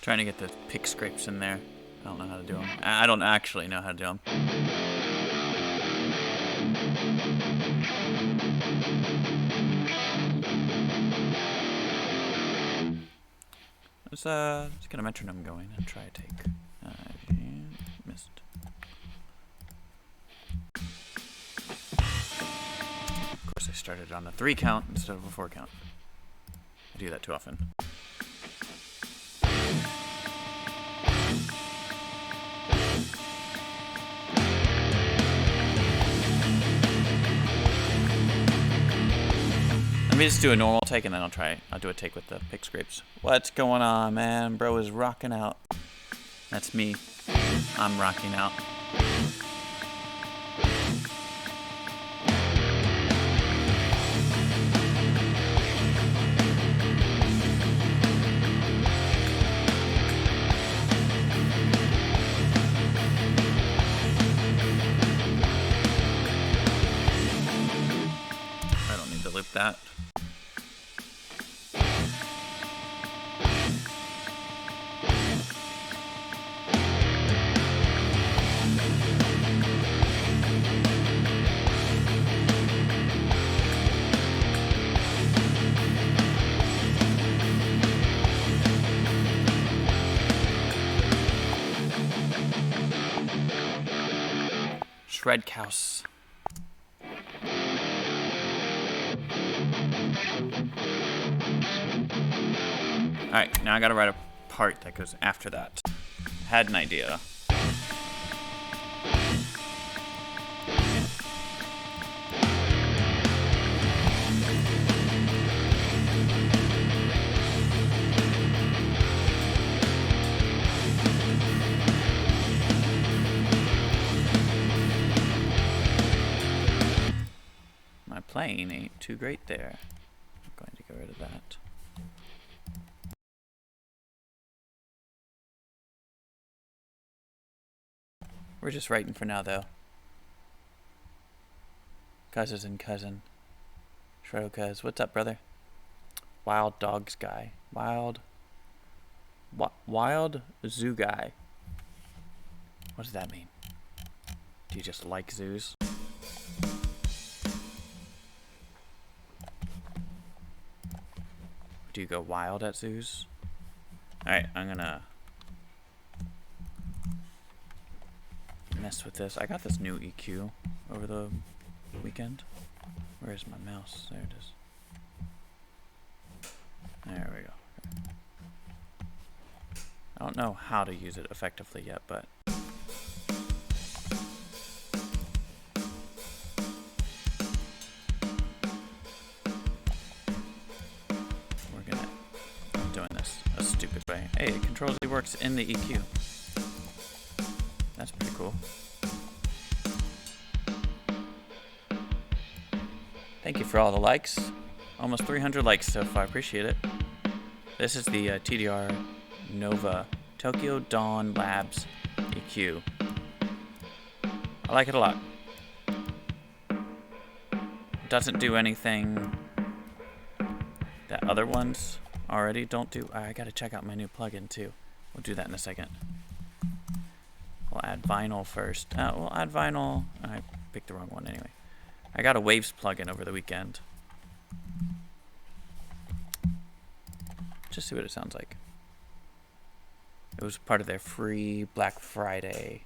Trying to get the pick scrapes in there. I don't know how to do them. I don't actually know how to do them. Let's get a metronome going and try a take. Missed. Of course, I started on a 3 count instead of a 4 count. I do that too often. Let me just do a normal take and then I'll do a take with the pick scrapes. What's going on, man? Bro is rocking out. That's me. I'm rocking out. I don't need to loop that. Shred Couse. Alright, now I gotta write a part that goes after that. Had an idea. My playing ain't too great there. I'm going to get rid of that. We're just writing for now, though. Cousins and cousin. Shredo Cuz. What's up, brother? Wild Dogs Guy. Wild Zoo Guy. What does that mean? Do you just like zoos? Do you go wild at zoos? Alright, I'm gonna mess with this. I got this new EQ over the weekend. Where is my mouse? There it is. There we go. I don't know how to use it effectively yet, but I'm doing this a stupid way. Hey, it controls the works in the EQ. That's pretty cool. Thank you for all the likes. Almost 300 likes so far. Appreciate it. This is the TDR Nova Tokyo Dawn Labs EQ. I like it a lot. Doesn't do anything that other ones already don't do. I gotta check out my new plugin too. We'll do that in a second. We'll add vinyl first. We'll add vinyl. I picked the wrong one anyway. I got a Waves plugin over the weekend. Just see what it sounds like. It was part of their free Black Friday.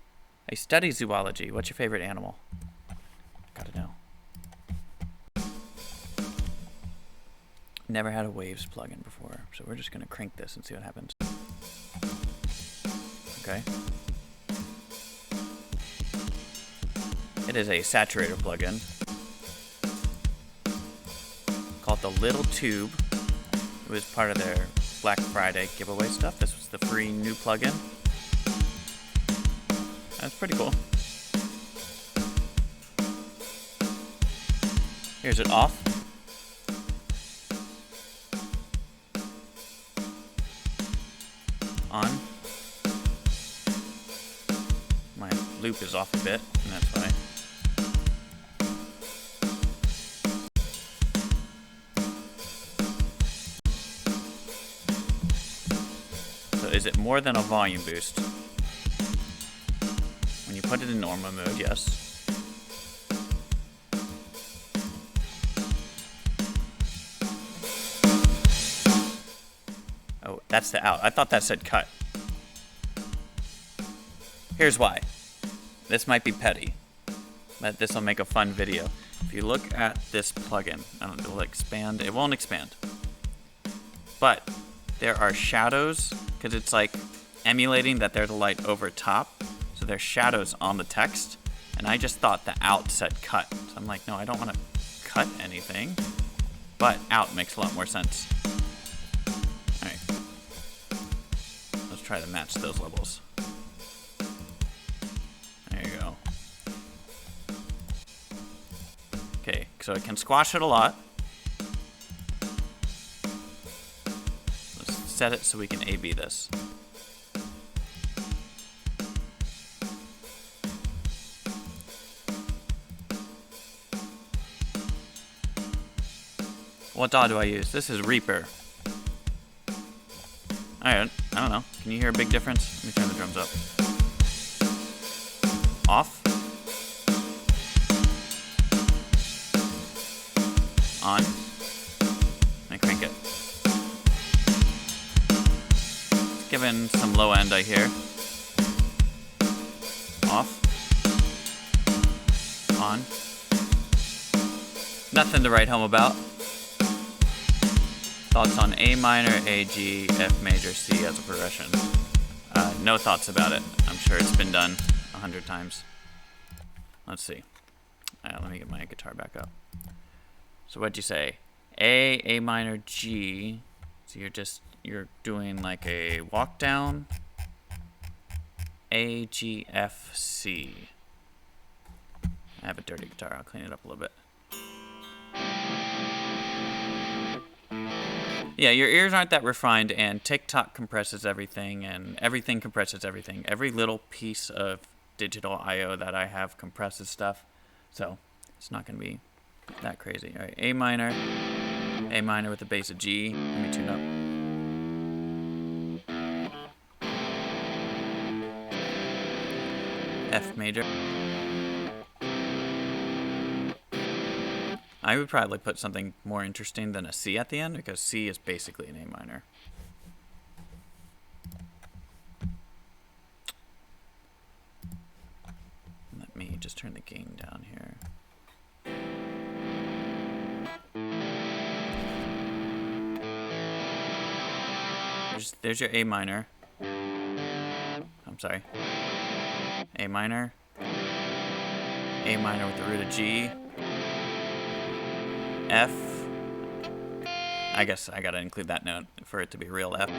I study zoology. What's your favorite animal? Gotta know. Never had a Waves plugin before, so we're just gonna crank this and see what happens. Okay. It is a saturator plugin called the Little Tube. It was part of their Black Friday giveaway stuff. This was the free new plugin. That's pretty cool. Here's it off. On. My loop is off a bit, and that's why. So is it more than a volume boost? When you put it in normal mode, yes. Oh, That's the out. I thought that said cut. Here's why. This might be petty, but this will make a fun video. If you look at this plugin, I don't know, it'll expand. It won't expand. But there are shadows, because it's like emulating that there's a light over top. So there's shadows on the text. And I just thought the out said cut. So I'm like, no, I don't want to cut anything. But out makes a lot more sense. Alright. Let's try to match those levels. There you go. Okay, so I can squash it a lot. Let's set it so we can A-B this. What DAW do I use? This is Reaper. Alright, I don't know. Can you hear a big difference? Let me turn the drums up. Off. On. And crank it. Given some low end I hear. Off. On. Nothing to write home about. Thoughts on A minor, A, G, F major, C as a progression. No thoughts about it. I'm sure it's been done 100 times. Let's see. Let me get my guitar back up. So what'd you say? A minor, G. So you're doing like a walk down. A, G, F, C. I have a dirty guitar. I'll clean it up a little bit. Yeah, your ears aren't that refined, and TikTok compresses everything, and everything compresses everything. Every little piece of digital I/O that I have compresses stuff, so it's not going to be that crazy. All right, A minor with a bass of G. Let me tune up. F major. I would probably put something more interesting than a C at the end, because C is basically an A minor. Let me just turn the gain down here. There's your A minor. I'm sorry. A minor. A minor with the root of G. F. I guess I gotta include that note for it to be real F.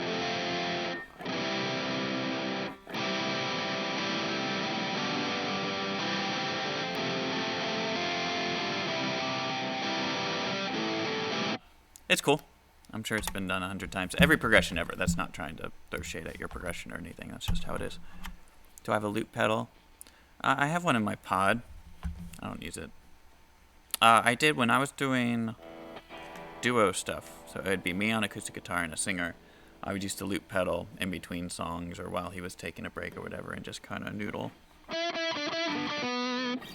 It's cool. I'm sure it's been done 100 times. Every progression ever. That's not trying to throw shade at your progression or anything. That's just how it is. Do I have a loop pedal? I have one in my pod. I don't use it. I did when I was doing duo stuff. So it'd be me on acoustic guitar and a singer. I would use the loop pedal in between songs or while he was taking a break or whatever and just kind of noodle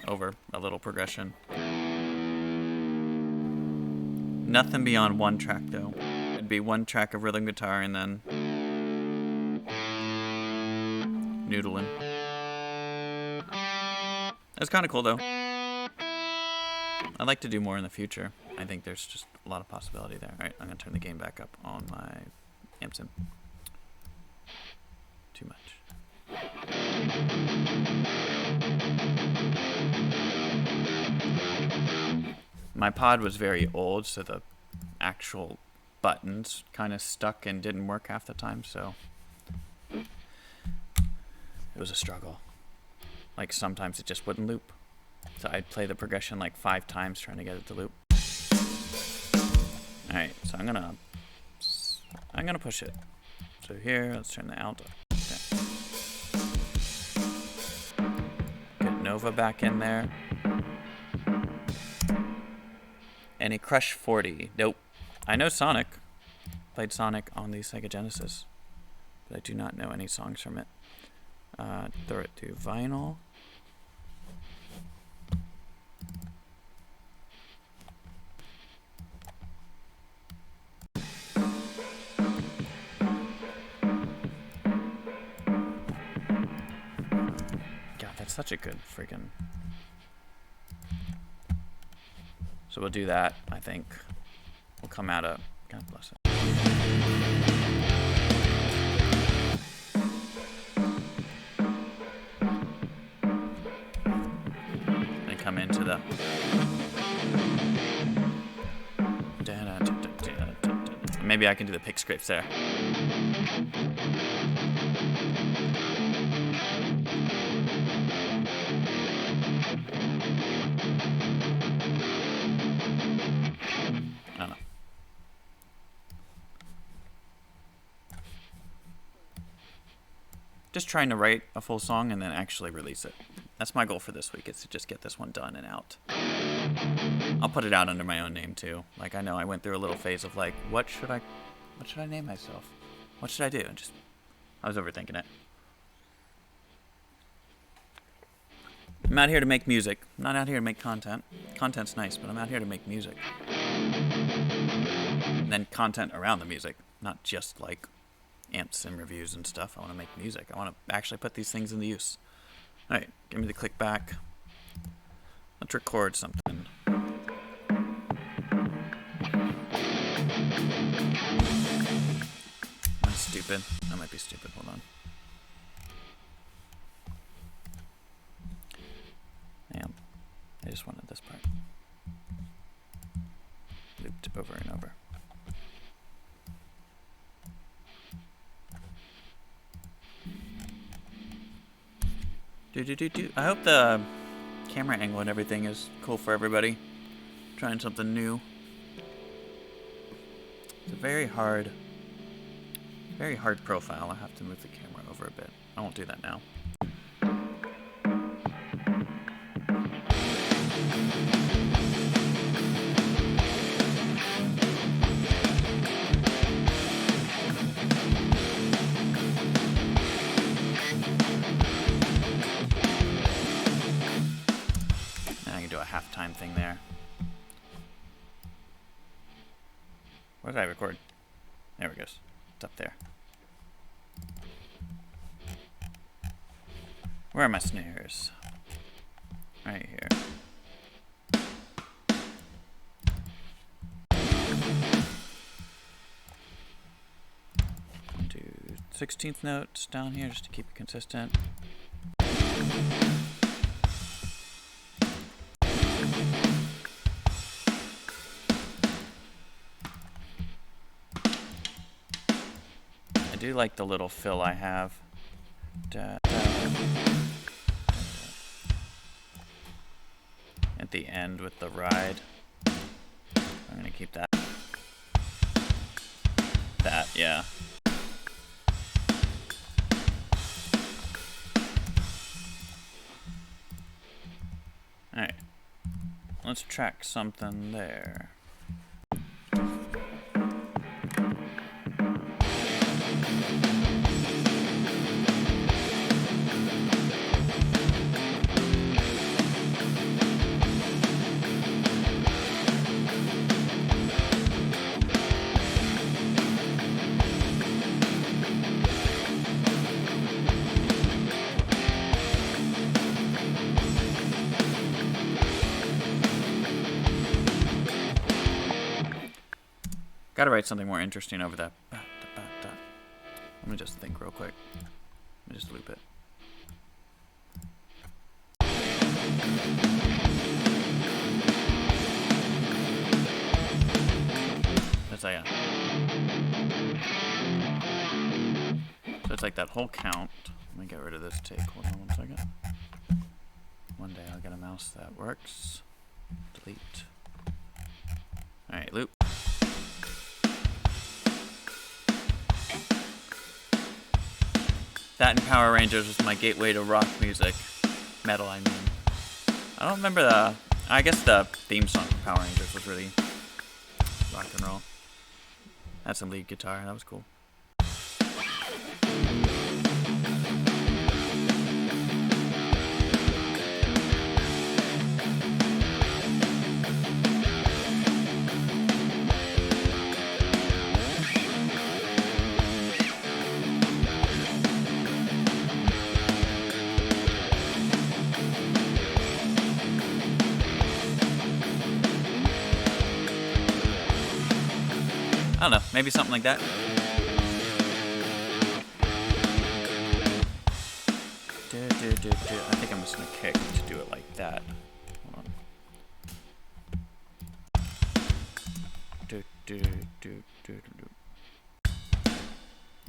over a little progression. Nothing beyond one track though. It'd be one track of rhythm guitar and then noodling. That's kind of cool though. I'd like to do more in the future. I think there's just a lot of possibility there. Alright, I'm going to turn the gain back up on my amp sim. Too much. My pod was very old, so the actual buttons kind of stuck and didn't work half the time, so it was a struggle. Like sometimes it just wouldn't loop. So I'd play the progression like 5 times trying to get it to loop. Alright, so I'm gonna push it. So here, let's turn the out. Okay. Get Nova back in there. Any Crush 40? Nope. I know Sonic. Played Sonic on the Sega Genesis. But I do not know any songs from it. Throw it to vinyl. such a good freaking... So we'll do that, I think. We'll come out of... God bless it. And come into the... Maybe I can do the pick scripts there. I don't know. Just trying to write a full song and then actually release it. That's my goal for this week, is to just get this one done and out. I'll put it out under my own name too. Like, I know I went through a little phase of like, what should I name myself? What should I do? And I was overthinking it. I'm out here to make music. I'm not out here to make content. Content's nice, but I'm out here to make music. And then content around the music, not just like amps and reviews and stuff. I want to make music. I want to actually put these things into use. All right, give me the click back. Let's record something. Am I stupid? I might be stupid. Hold on. Damn. I just wanted this part. Looped over and over. I hope the camera angle and everything is cool for everybody. Trying something new. It's a very hard profile. I have to move the camera over a bit. I won't do that now. Halftime thing there. What did I record? There it goes. It's up there. Where are my snares? Right here. 16th notes down here just to keep it consistent. I do like the little fill I have. At the end with the ride. I'm gonna keep that. Yeah. Alright. Let's track something there. Gotta write something more interesting over that. Let me just think real quick. Let me just loop it. So it's like that whole count. Let me get rid of this take. Hold on one second. One day I'll get a mouse that works. Delete. Alright, loop. That and Power Rangers was my gateway to rock music. Metal, I mean. I don't remember I guess the theme song for Power Rangers was really rock and roll. Had some lead guitar, that was cool. don't know, maybe something like that. I think I'm just gonna kick to do it like that. Hold on.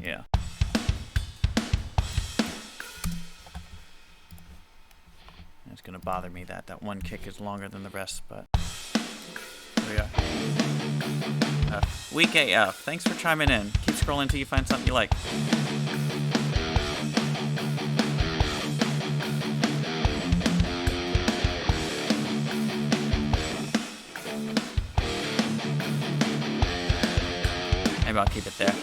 Yeah. It's gonna bother me that that one kick is longer than the rest, but here we are. Weak AF, thanks for chiming in. Keep scrolling until you find something you like. Maybe I'll keep it there.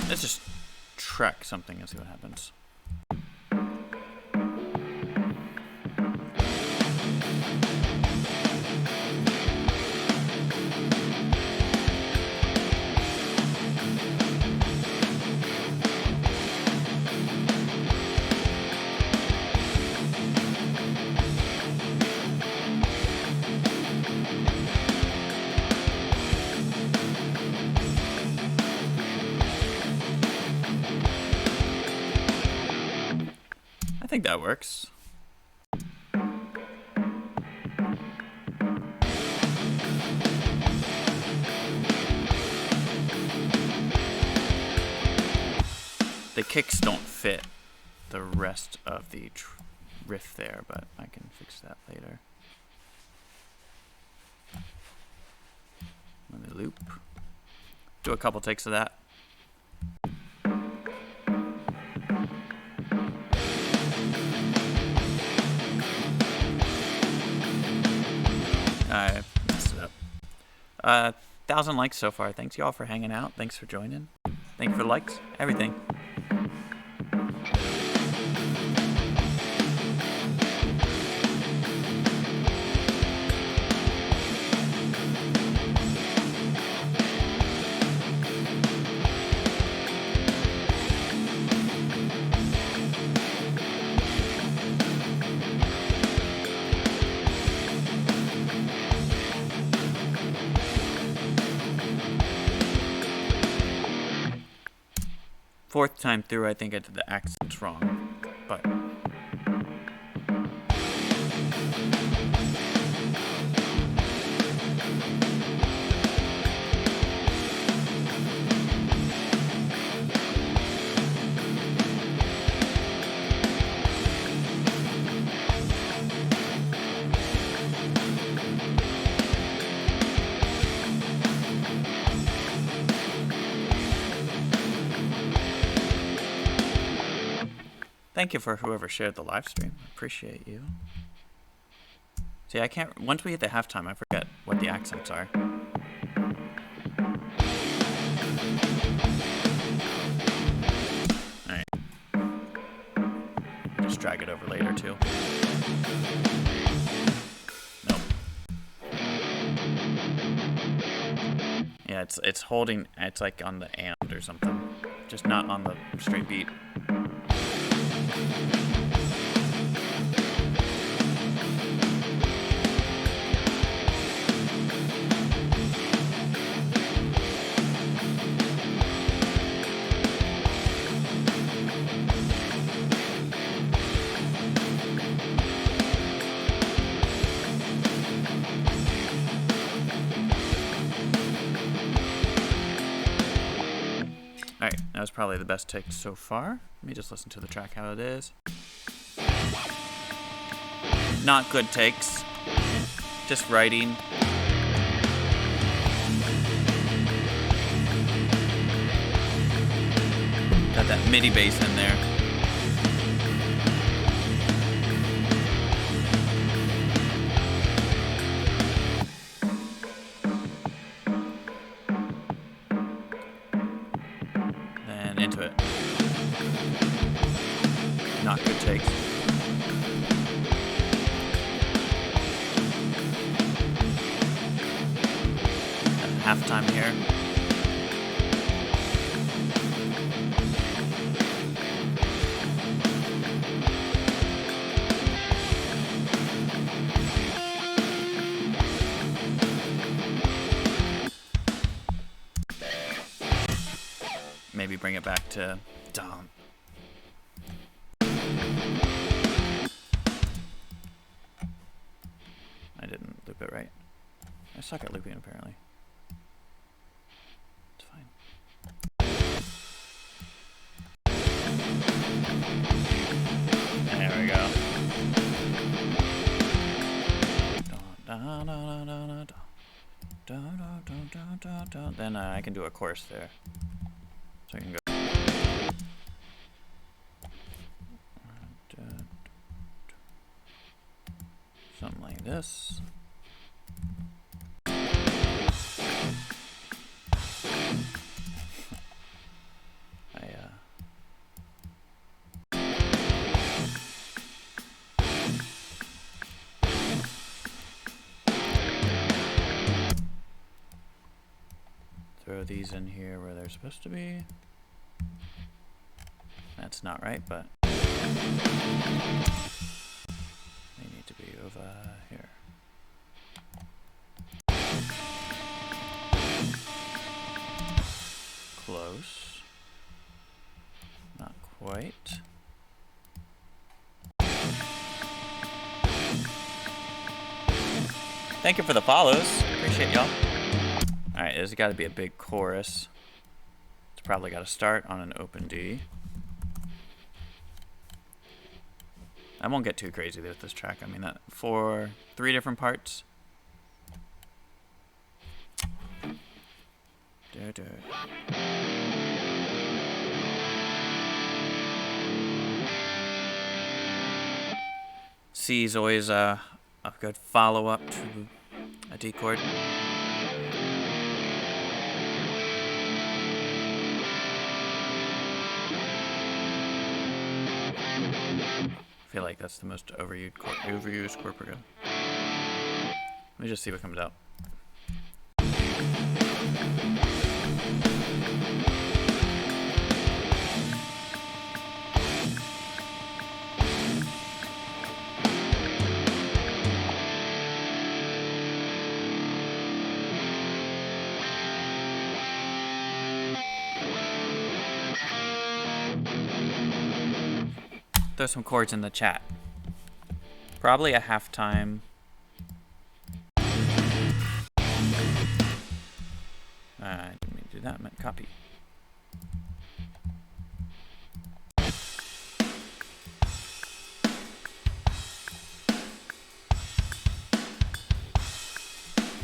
Let's just track something and see what happens. I think that works. The kicks don't fit the rest of the riff there, but I can fix that later. Let me loop. Do a couple takes of that. I messed it up. 1,000 likes so far. Thanks y'all for hanging out. Thanks for joining. Thank you for the likes. Everything. Fourth time through, I think I did the accents wrong, but thank you for whoever shared the live stream. Appreciate you. See, I can't. Once we hit the halftime, I forget what the accents are. Alright. Just drag it over later, too. Nope. Yeah, it's holding. It's like on the and or something. Just not on the straight beat. Alright, that was probably the best take so far. Let me just listen to the track how it is. Not good takes. Just writing. Got that MIDI bass in there. Into it. Not good takes. halftime here. Maybe bring it back to Dom. I didn't loop it right. I suck at looping apparently. It's fine. There we go. Then I can do a chorus there. So I can go. Something like this. Throw these in here where they're supposed to be. That's not right, but they need to be over here. Close. Not quite. Thank you for the follows. Appreciate y'all. Alright, there's got to be a big chorus. It's probably got to start on an open D. I won't get too crazy with this track. I mean, that for 3 different parts. C is always a good follow-up to a D chord. I feel like that's the most overused chord progression. Let me just see what comes out. Throw some chords in the chat. Probably a halftime. I didn't mean to do that. I meant copy.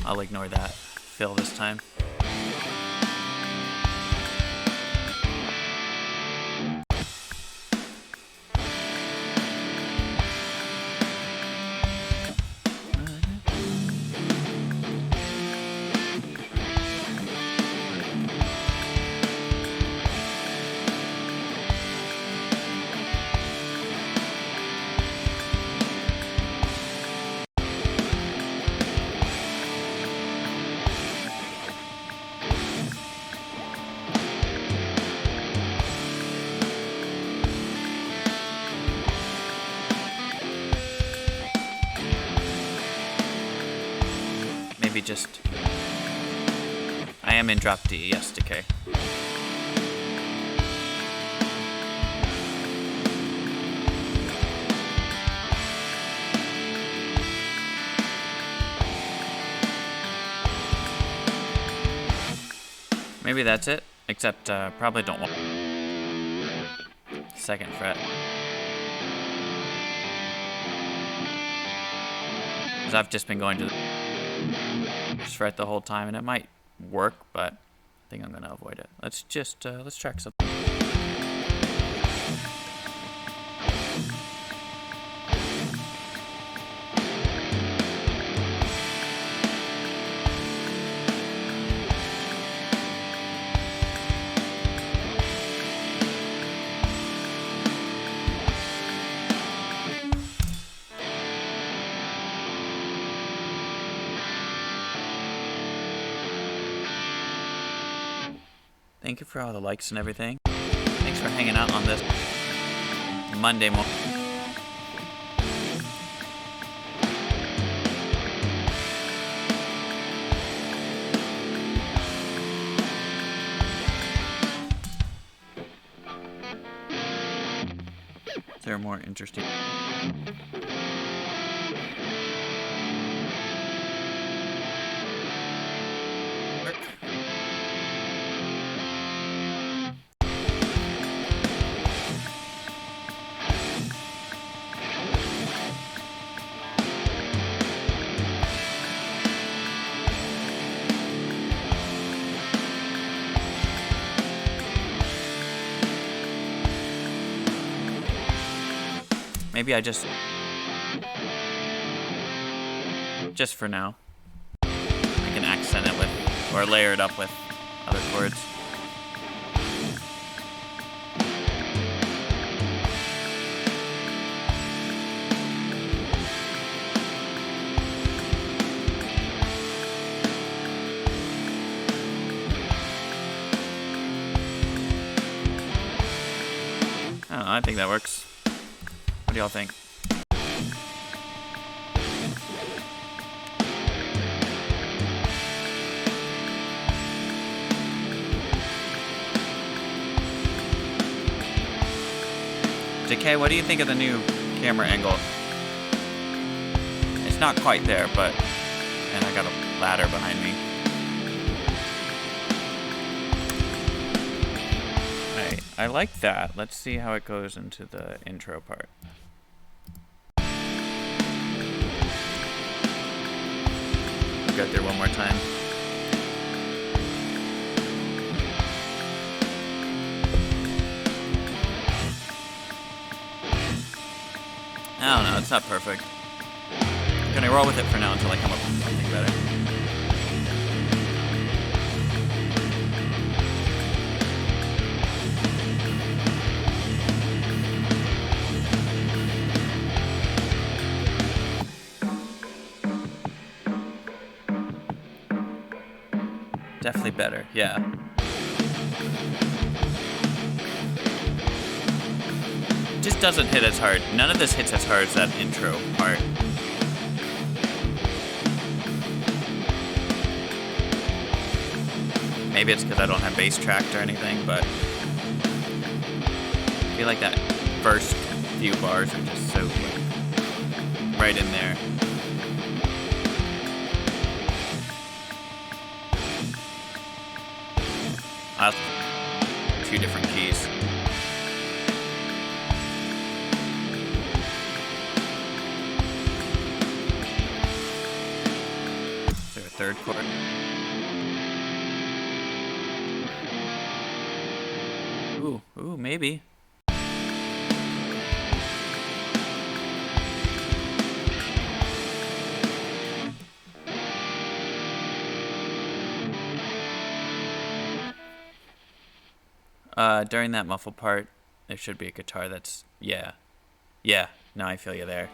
I'll ignore that fill this time. Just I am in drop D, yes, decay. Maybe that's it, except probably don't want 2nd fret. Because I've just been going to the fret the whole time, and it might work, but I think I'm gonna avoid it. Let's just let's track something. Thank you for all the likes and everything. Thanks for hanging out on this Monday morning. Is there more interesting? Maybe I just for now, I can accent it with, or layer it up with other chords. I don't know, I think that works. What do y'all think? JK, what do you think of the new camera angle? It's not quite there, but... And I got a ladder behind me. Alright, I like that. Let's see how it goes into the intro part. Go through one more time. I don't know, it's not perfect. I'm gonna roll with it for now until I come up with something better. Definitely better, yeah. Just doesn't hit as hard. None of this hits as hard as that intro part. Maybe it's because I don't have bass tracked or anything, but I feel like that first few bars are just so like, right in there. Two different keys. Is there a third chord? Ooh, maybe. During that muffle part, there should be a guitar that's, yeah. Yeah, now I feel you there.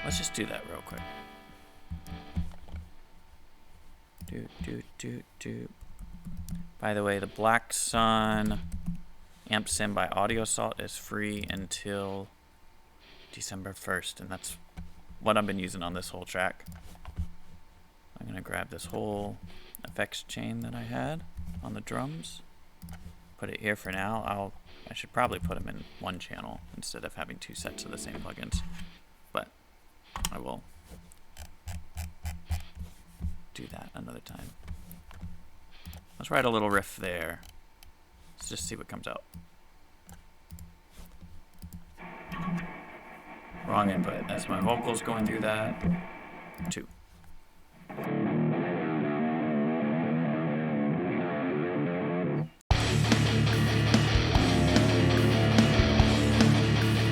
Let's just do that real quick. Do. By the way, the Black Sun amp sim by Audio Salt is free until December 1st, and that's what I've been using on this whole track. I'm gonna grab this whole effects chain that I had on the drums, put it here for now. I should probably put them in one channel instead of having two sets of the same plugins, but I will do that another time. Let's write a little riff there. Let's just see what comes out. Wrong input. That's my vocals going through that. 2.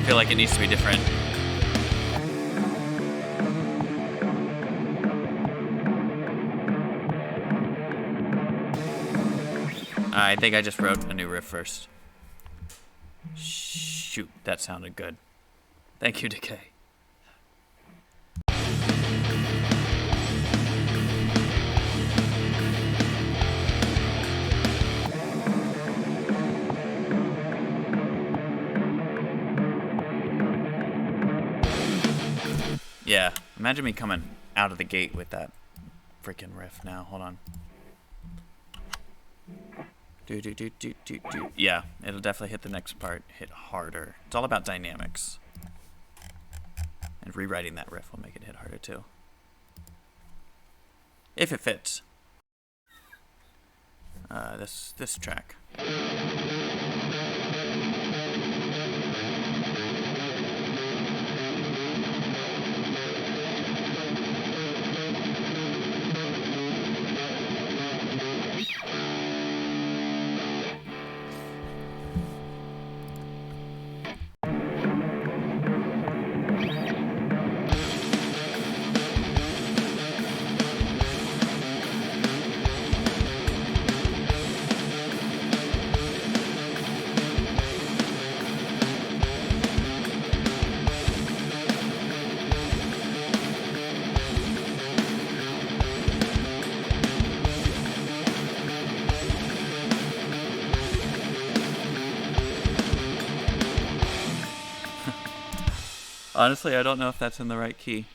I feel like it needs to be different. I think I just wrote a new riff first. Shoot, that sounded good. Thank you, Decay. Yeah, imagine me coming out of the gate with that freaking riff now. Hold on. Yeah, it'll definitely hit the next part, hit harder. It's all about dynamics. And rewriting that riff will make it hit harder too. If it fits. This track. Honestly, I don't know if that's in the right key.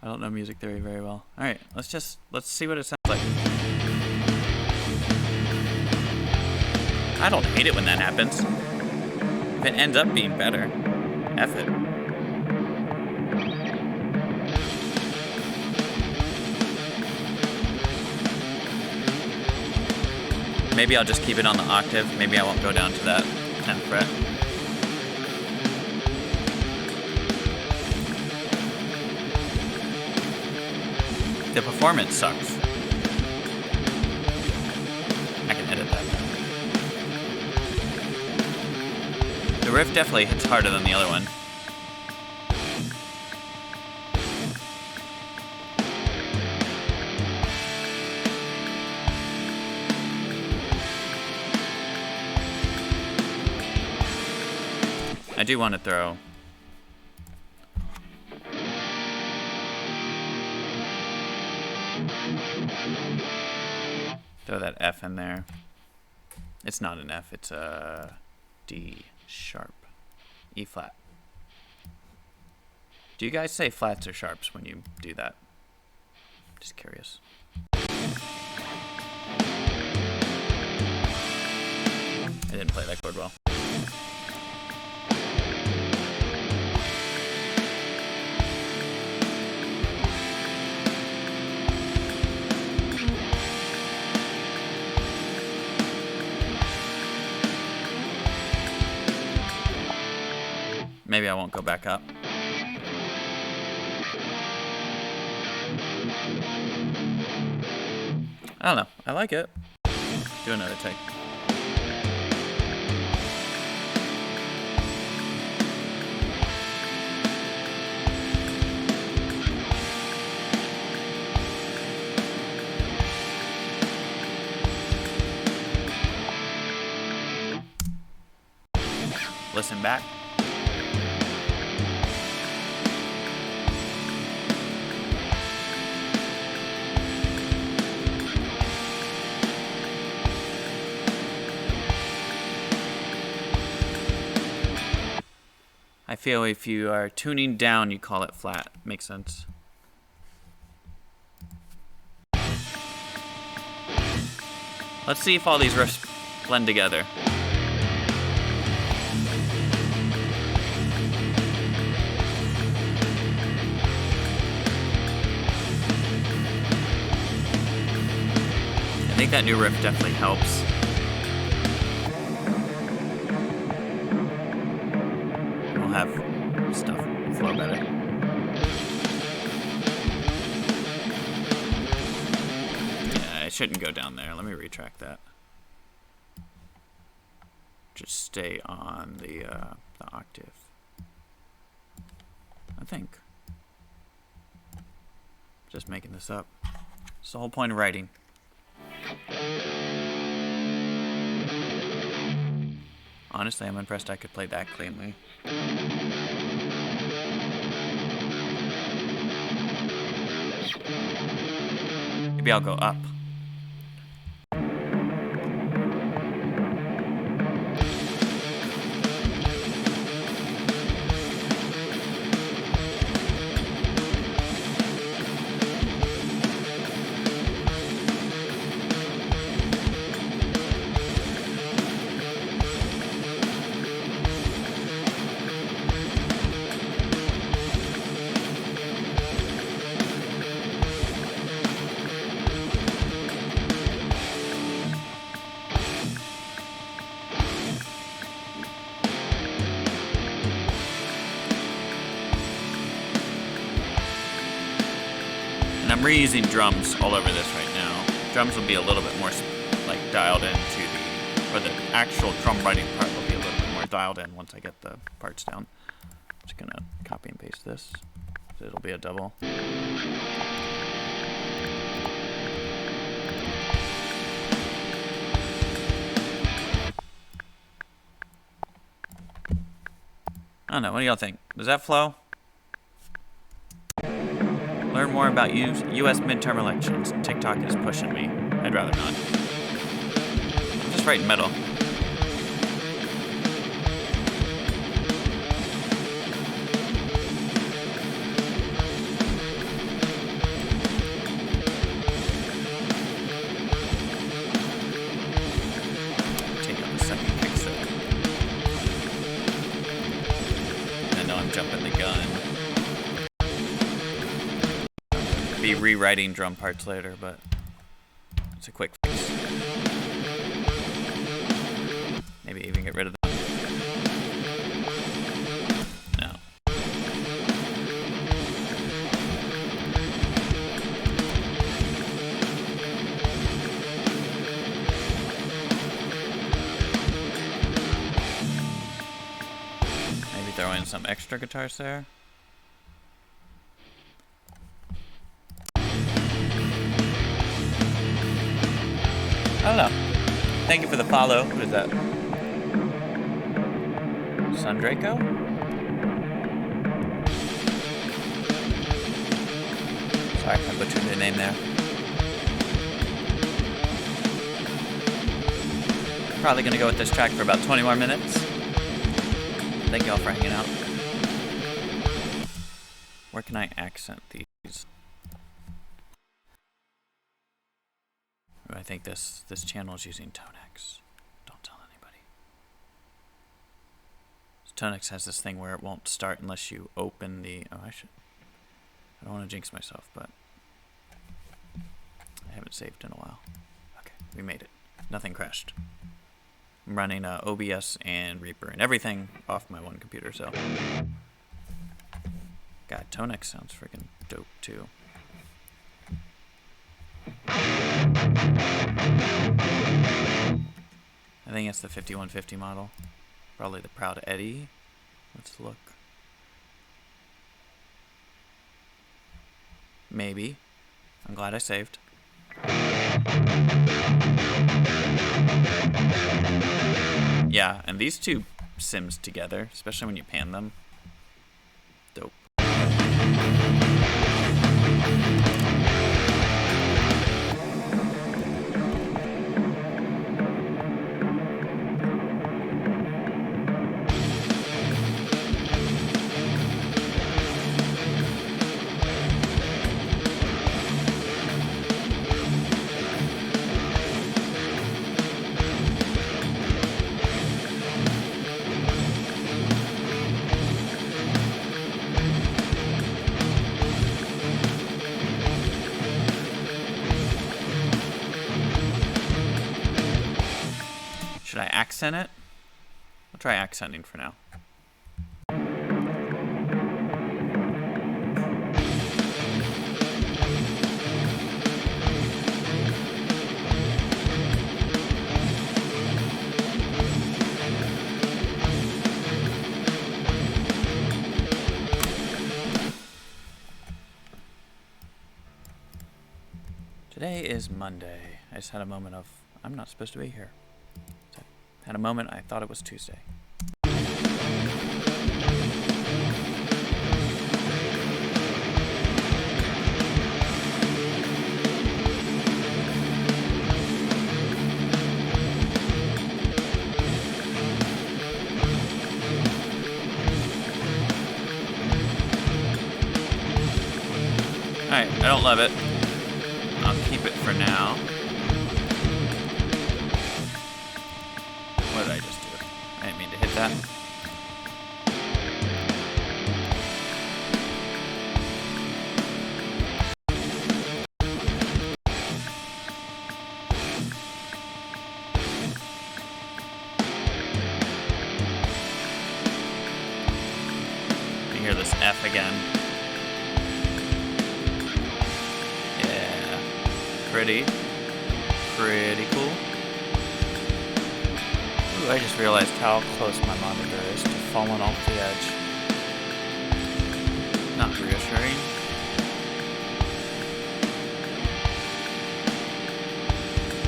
I don't know music theory very well. Alright, let's see what it sounds like. I don't hate it when that happens. If it ends up being better, F it. Maybe I'll just keep it on the octave. Maybe I won't go down to that 10th fret. The performance sucks. I can edit that. The riff definitely hits harder than the other one. I do want to throw that F in there. It's not an F, it's a D sharp, E flat. Do you guys say flats or sharps when you do that? Just curious. I didn't play that chord well. Maybe I won't go back up. I don't know. I like it. Do another take. Listen back. I feel if you are tuning down, you call it flat. Makes sense. Let's see if all these riffs blend together. I think that new riff definitely helps. We'll have stuff flow better. Yeah, it shouldn't go down there. Let me retract that. Just stay on the octave. I think. Just making this up. It's the whole point of writing. Honestly, I'm impressed I could play that cleanly. Maybe I'll go up. And I'm reusing drums all over this right now. Drums will be a little bit more like dialed into the, or the actual drum writing part will be a little bit more dialed in once I get the parts down. I'm just gonna copy and paste this. So it'll be a double. I don't know, what do y'all think? Does that flow? Learn more about U.S. midterm elections. TikTok is pushing me. I'd rather not. I'm just writing metal. Take out the second kick set. I know I'm jumping the gun. Be rewriting drum parts later, but it's a quick fix. Maybe even get rid of them. No. Maybe throw in some extra guitars there. I don't know. Thank you for the follow. What is that? Sundraco? Sorry if I butchered your name there. Probably gonna go with this track for about 20 more minutes. Thank y'all for hanging out. Where can I accent these? I think this channel is using Tonex. Don't tell anybody. Tonex has this thing where it won't start unless you open the... Oh, I don't want to jinx myself, but I haven't saved in a while. Okay, we made it. Nothing crashed. I'm running OBS and Reaper and everything off my one computer, so... God, Tonex sounds freaking dope, too. I think it's the 5150 model. Probably the Proud Eddie. Let's look. Maybe. I'm glad I saved. Yeah, and these two sims together, especially when you pan them. Dope. Should I accent it? I'll try accenting for now. Today is Monday. I just had a moment of, I'm not supposed to be here. Had a moment, I thought it was Tuesday. Alright, I don't love it. I'll keep it for now. What did I just do? I didn't mean to hit that. You hear this F again. pretty cool. Ooh, I just realized how close my monitor is to falling off the edge. Not reassuring.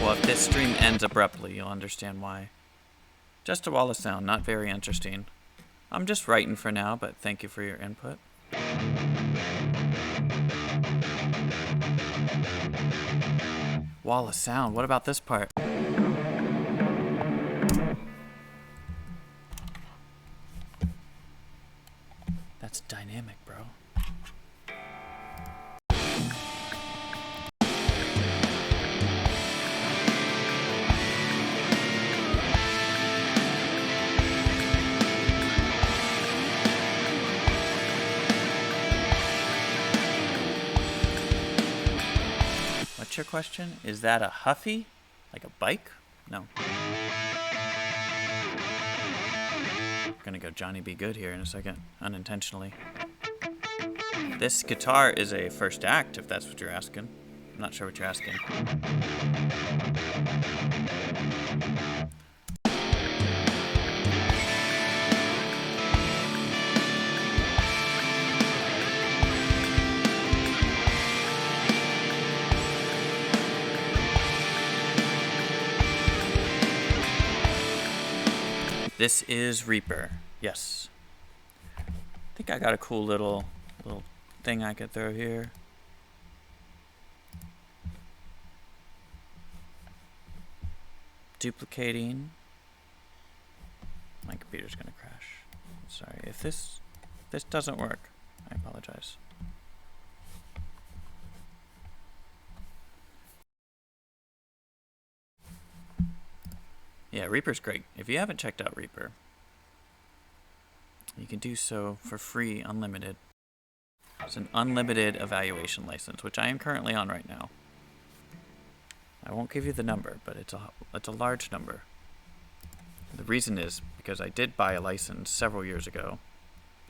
Well, if this stream ends abruptly, you'll understand why. Just a wall of sound, not very interesting. I'm just writing for now, but thank you for your input. Wall of sound, what about this part? That's dynamic, bro. What's your question? Is that a Huffy? Like a bike? No. Gonna go Johnny Be Good here in a second, unintentionally. This guitar is a first act, if that's what you're asking. I'm not sure what you're asking. This is Reaper, yes. I think I got a cool little thing I could throw here. Duplicating. My computer's gonna crash. Sorry, if this doesn't work, I apologize. Yeah, Reaper's great. If you haven't checked out Reaper, you can do so for free, unlimited. It's an unlimited evaluation license, which I am currently on right now. I won't give you the number, but it's a large number. The reason is because I did buy a license several years ago.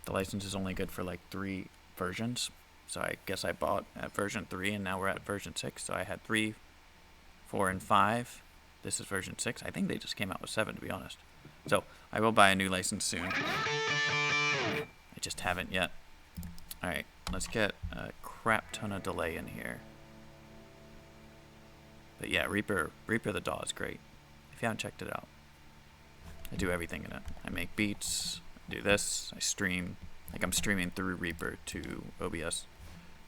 The license is only good for like 3 versions. So I guess I bought at version 3 and now we're at version 6. So I had 3, 4, and 5. This is version 6. I think they just came out with 7, to be honest. So I will buy a new license soon. I just haven't yet. Alright, let's get a crap ton of delay in here. But yeah, Reaper the DAW is great. If you haven't checked it out. I do everything in it. I make beats, I do this, I stream. Like I'm streaming through Reaper to OBS.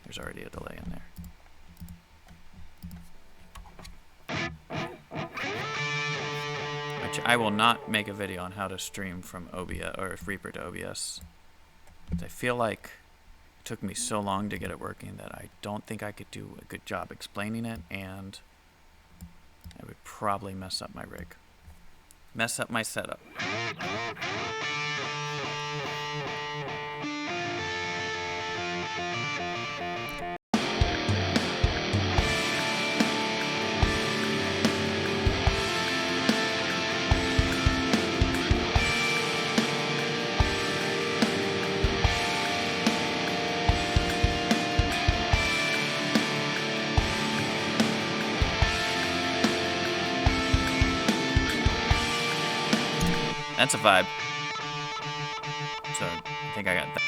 There's already a delay in there. I will not make a video on how to stream from OBS or Reaper to OBS. I feel like it took me so long to get it working that I don't think I could do a good job explaining it, and I would probably mess up my rig. Mess up my setup. That's a vibe. So I think I got that.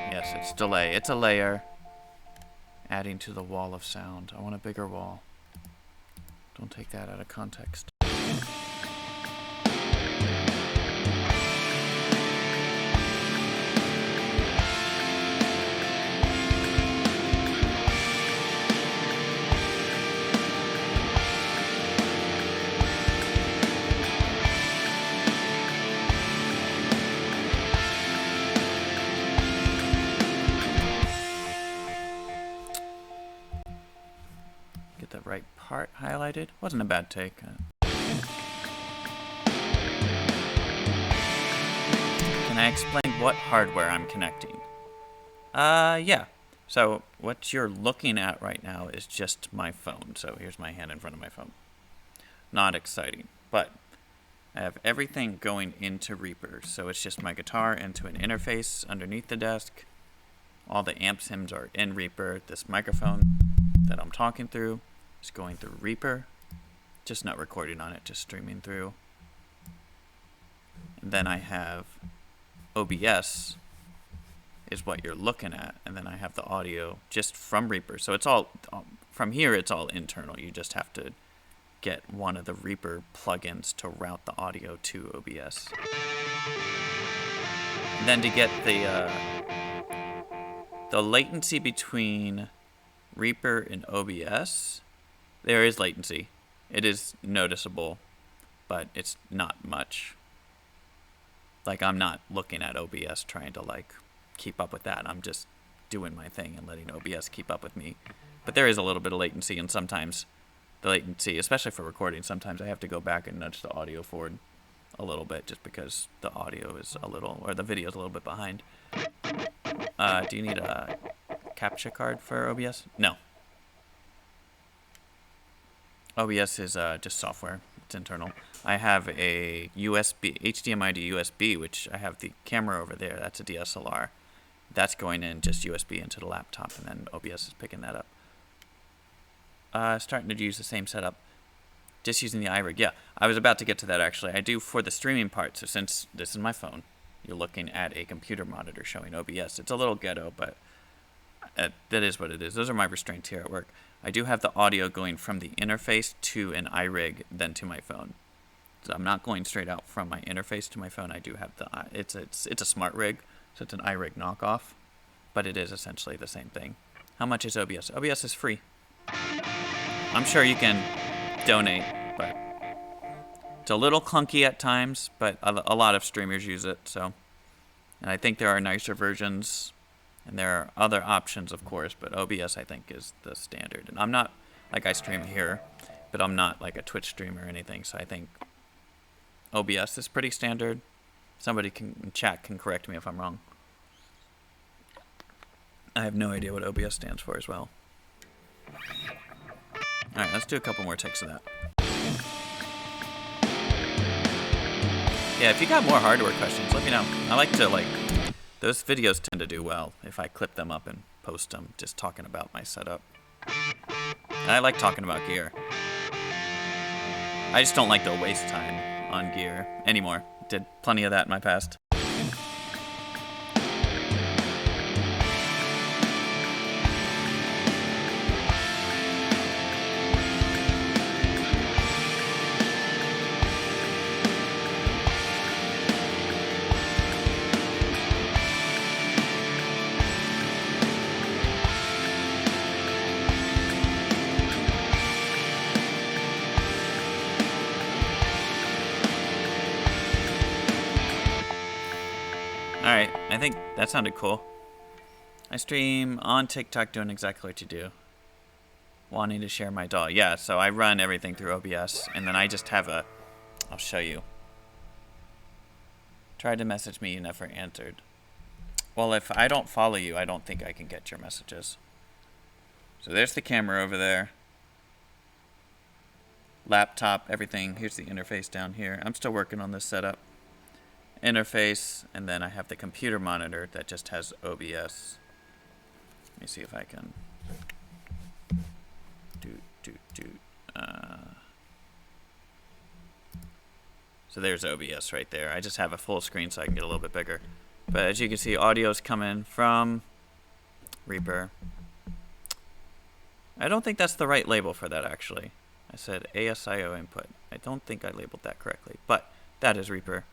Yes, it's delay. It's a layer. Adding to the wall of sound. I want a bigger wall. Don't take that out of context. Right part highlighted. Wasn't a bad take. Can I explain what hardware I'm connecting? Yeah. So what you're looking at right now is just my phone. So here's my hand in front of my phone. Not exciting, but I have everything going into Reaper, so it's just my guitar into an interface underneath the desk. All the amp sims are in Reaper. This microphone that I'm talking through is going through Reaper. Just not recording on it, just streaming through. And then I have OBS is what you're looking at, and then I have the audio just from Reaper. So it's all, from here it's all internal. You just have to get one of the Reaper plugins to route the audio to OBS. And then to get the latency between Reaper and OBS, there is latency. It is noticeable, but it's not much. Like, I'm not looking at OBS trying to like keep up with that. I'm just doing my thing and letting OBS keep up with me. But there is a little bit of latency, and sometimes the latency, especially for recording, sometimes I have to go back and nudge the audio forward a little bit just because the audio is a little, or the video is a little bit behind. Do you need a capture card for OBS? No. OBS is just software. It's internal. I have a USB, HDMI to USB, which I have the camera over there. That's a DSLR. That's going in just USB into the laptop, and then OBS is picking that up. Starting to use the same setup. Just using the iRig. Yeah, I was about to get to that actually. I do for the streaming part. So since this is my phone, you're looking at a computer monitor showing OBS. It's a little ghetto, but that is what it is. Those are my restraints here at work. I do have the audio going from the interface to an iRig, then to my phone. So I'm not going straight out from my interface to my phone. I do have the it's a smart rig, so it's an iRig knockoff, but it is essentially the same thing. How much is OBS? OBS is free. I'm sure you can donate, but it's a little clunky at times, but a lot of streamers use it. So, and I think there are nicer versions. And there are other options, of course, but OBS, I think, is the standard. And I'm not, like, I stream here, but I'm not like a Twitch streamer or anything, so I think OBS is pretty standard. Somebody in chat can correct me if I'm wrong. I have no idea what OBS stands for as well. Alright, let's do a couple more takes of that. Yeah, if you got more hardware questions, let me know. I like to, like... Those videos tend to do well if I clip them up and post them, just talking about my setup. I like talking about gear. I just don't like to waste time on gear anymore. Did plenty of that in my past. Alright, I think that sounded cool. I stream on TikTok doing exactly what you do. Wanting to share my DAW. Yeah, so I run everything through OBS, and then I just have a... I'll show you. Tried to message me, you never answered. Well, if I don't follow you, I don't think I can get your messages. So there's the camera over there. Laptop, everything. Here's the interface down here. I'm still working on this setup. Interface, and then I have the computer monitor that just has OBS. Let me see if I can so there's OBS right there. I just have a full screen so I can get a little bit bigger. But as you can see, audio's coming from Reaper. I don't think that's the right label for that actually. I said ASIO input. I don't think I labeled that correctly, but that is Reaper.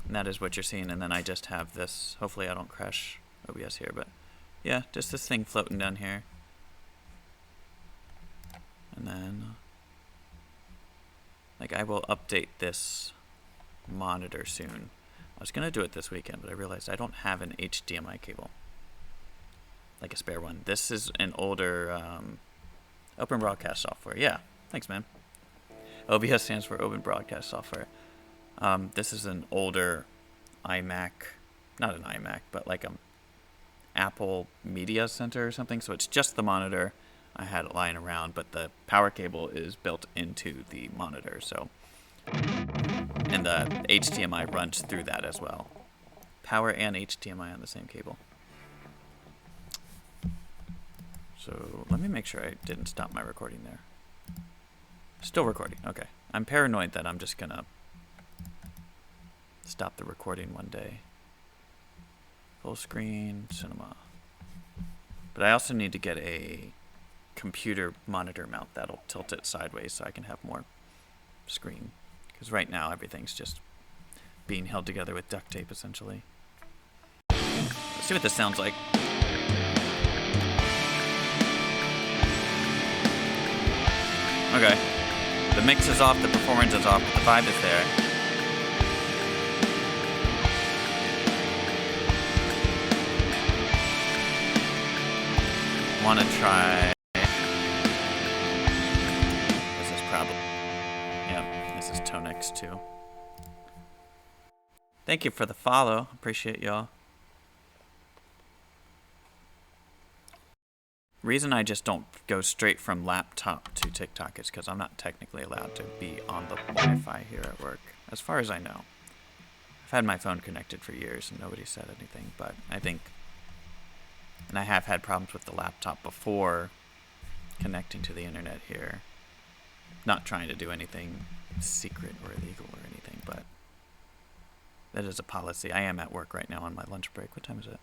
And that is what you're seeing, and then I just have this. Hopefully I don't crash OBS here, but yeah, just this thing floating down here. And then, like, I will update this monitor soon. I was going to do it this weekend, but I realized I don't have an HDMI cable. Like a spare one. This is an older Open Broadcast Software. Yeah, thanks, man. OBS stands for Open Broadcast Software. This is an older iMac, not an iMac, but like a Apple Media Center or something. So it's just the monitor. I had it lying around, but the power cable is built into the monitor. So And the HDMI runs through that as well. Power and HDMI on the same cable. So let me make sure I didn't stop my recording there. Still recording, okay. I'm paranoid that I'm just gonna stop the recording one day. Full screen, cinema. But I also need to get a computer monitor mount that'll tilt it sideways so I can have more screen. Because right now everything's just being held together with duct tape essentially. Let's see what this sounds like. Okay. The mix is off, the performance is off, but the vibe is there. Want to try. This is probably. Yep, this is Tonix too. Thank you for the follow. Appreciate y'all. Reason I just don't go straight from laptop to TikTok is because I'm not technically allowed to be on the Wi-Fi here at work, as far as I know. I've had my phone connected for years and nobody said anything, but I think, and I have had problems with the laptop before connecting to the internet here. Not trying to do anything secret or illegal or anything, but that is a policy. I am at work right now on my lunch break. What time is it?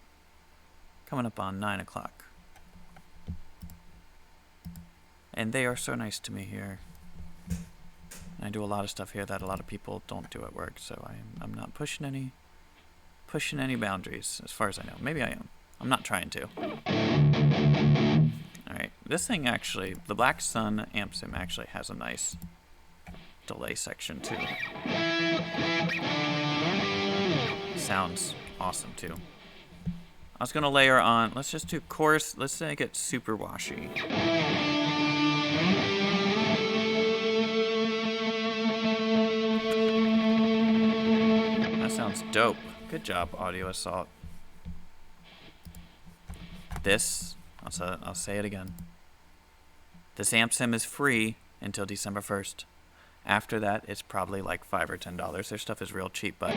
Coming up on 9 o'clock. And they are so nice to me here. And I do a lot of stuff here that a lot of people don't do at work, so I'm not pushing any boundaries as far as I know. Maybe I am. I'm not trying to. Alright, this thing actually, the Black Sun amp sim actually has a nice delay section too. Sounds awesome too. I was gonna layer on, let's just do chorus, let's make it super washy. That sounds dope. Good job, Audio Assault. This, I'll say it again. This amp sim is free until December 1st. After that, it's probably like $5 or $10. Their stuff is real cheap, but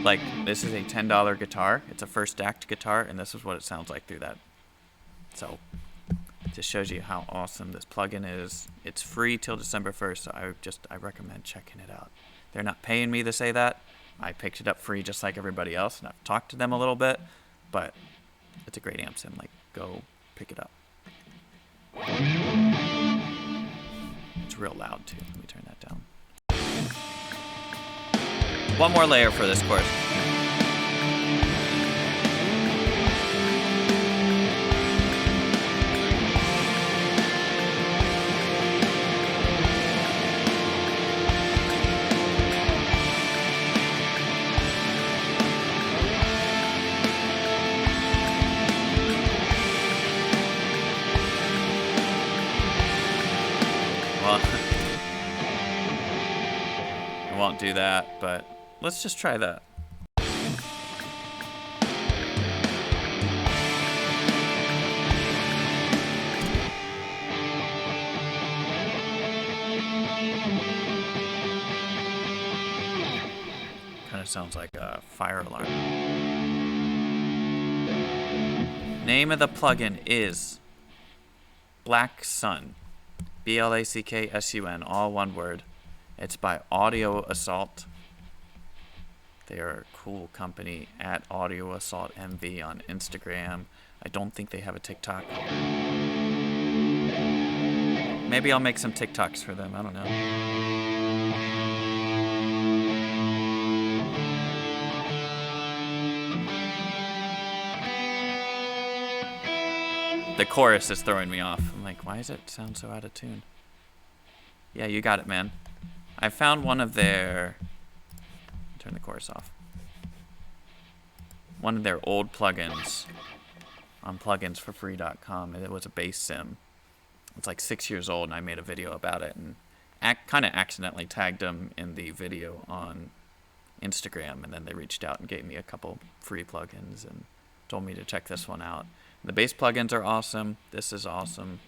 like this is a $10 guitar. It's a first act guitar, and this is what it sounds like through that. So it just shows you how awesome this plugin is. It's free till December 1st, so I recommend checking it out. They're not paying me to say that. I picked it up free just like everybody else, and I've talked to them a little bit, but it's a great amp sim. Like, go pick it up. It's real loud too. Let me turn that down. One more layer for this chorus. Well, I won't do that, but let's just try that. Kind of sounds like a fire alarm. Name of the plugin is Black Sun. BLACKSUN, all one word. It's by Audio Assault. They are a cool company at Audio Assault MV on Instagram. I don't think they have a TikTok. Maybe I'll make some TikToks for them. I don't know. The chorus is throwing me off. I'm like, why does it sound so out of tune? Yeah, you got it, man. I found one of their... Turn the chorus off. One of their old plugins on pluginsforfree.com, and it was a bass sim. It's like 6 years old, and I made a video about it, and kind of accidentally tagged them in the video on Instagram, and then they reached out and gave me a couple free plugins and told me to check this one out. The bass plugins are awesome. This is awesome.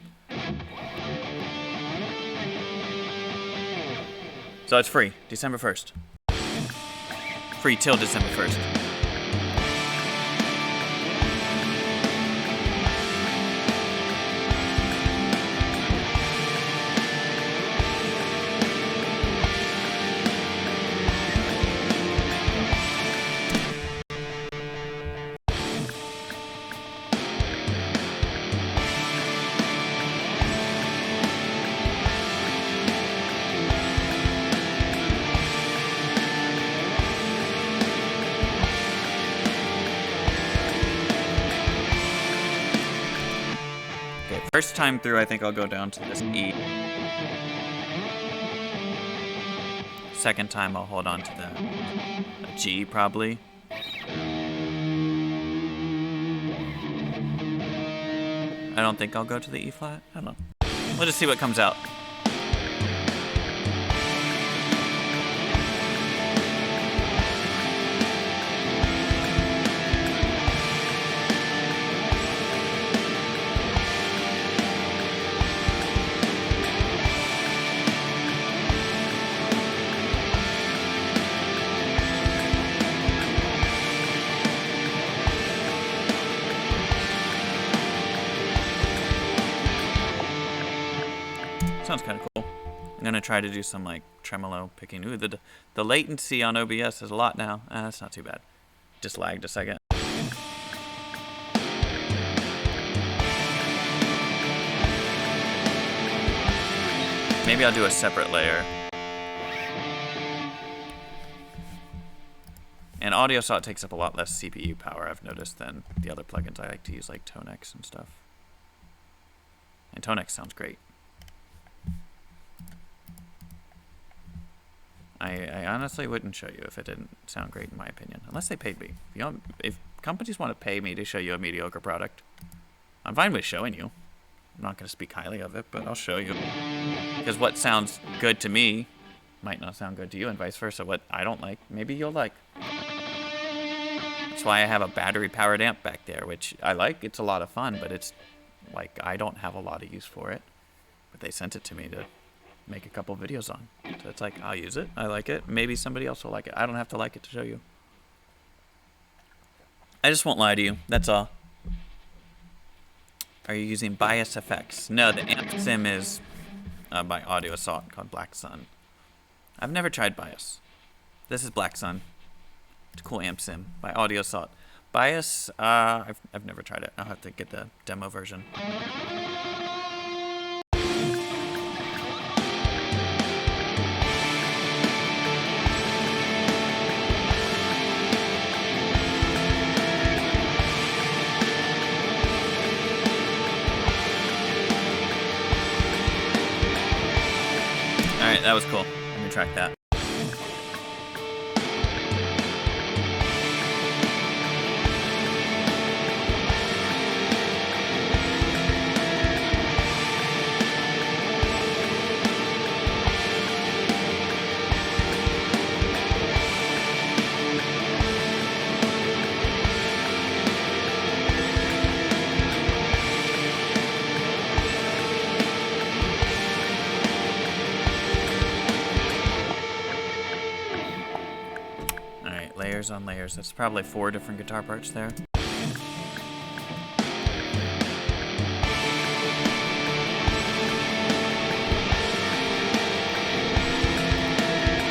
So it's free, December 1st. Free till December 1st. First time through, I think I'll go down to this E. Second time, I'll hold on to the G, probably. I don't think I'll go to the E flat. I don't know. We'll just see what comes out. Sounds kind of cool. I'm gonna try to do some like tremolo picking. Ooh, the latency on OBS is a lot now. That's not too bad. Just lagged a second. Maybe I'll do a separate layer. And audio saw takes up a lot less CPU power, I've noticed, than the other plugins I like to use, like Tonex and stuff. And Tonex sounds great. I honestly wouldn't show you if it didn't sound great, in my opinion, unless they paid me. If companies want to pay me to show you a mediocre product, I'm fine with showing you. I'm not going to speak highly of it, but I'll show you. Because what sounds good to me might not sound good to you, and vice versa. What I don't like, maybe you'll like. That's why I have a battery-powered amp back there, which I like. It's a lot of fun, but it's like I don't have a lot of use for it. But they sent it to me to make a couple videos on. So it's like, I'll use it. I like it. Maybe somebody else will like it. I don't have to like it to show you. I just won't lie to you. That's all. Are you using bias effects? No, the amp sim is by Audio Assault called Black Sun. I've never tried bias. This is Black Sun. It's a cool amp sim by Audio Assault. Bias, I've never tried it. I'll have to get the demo version. Alright, that was cool. Let me track that. Layers on layers. That's probably 4 different guitar parts there. Does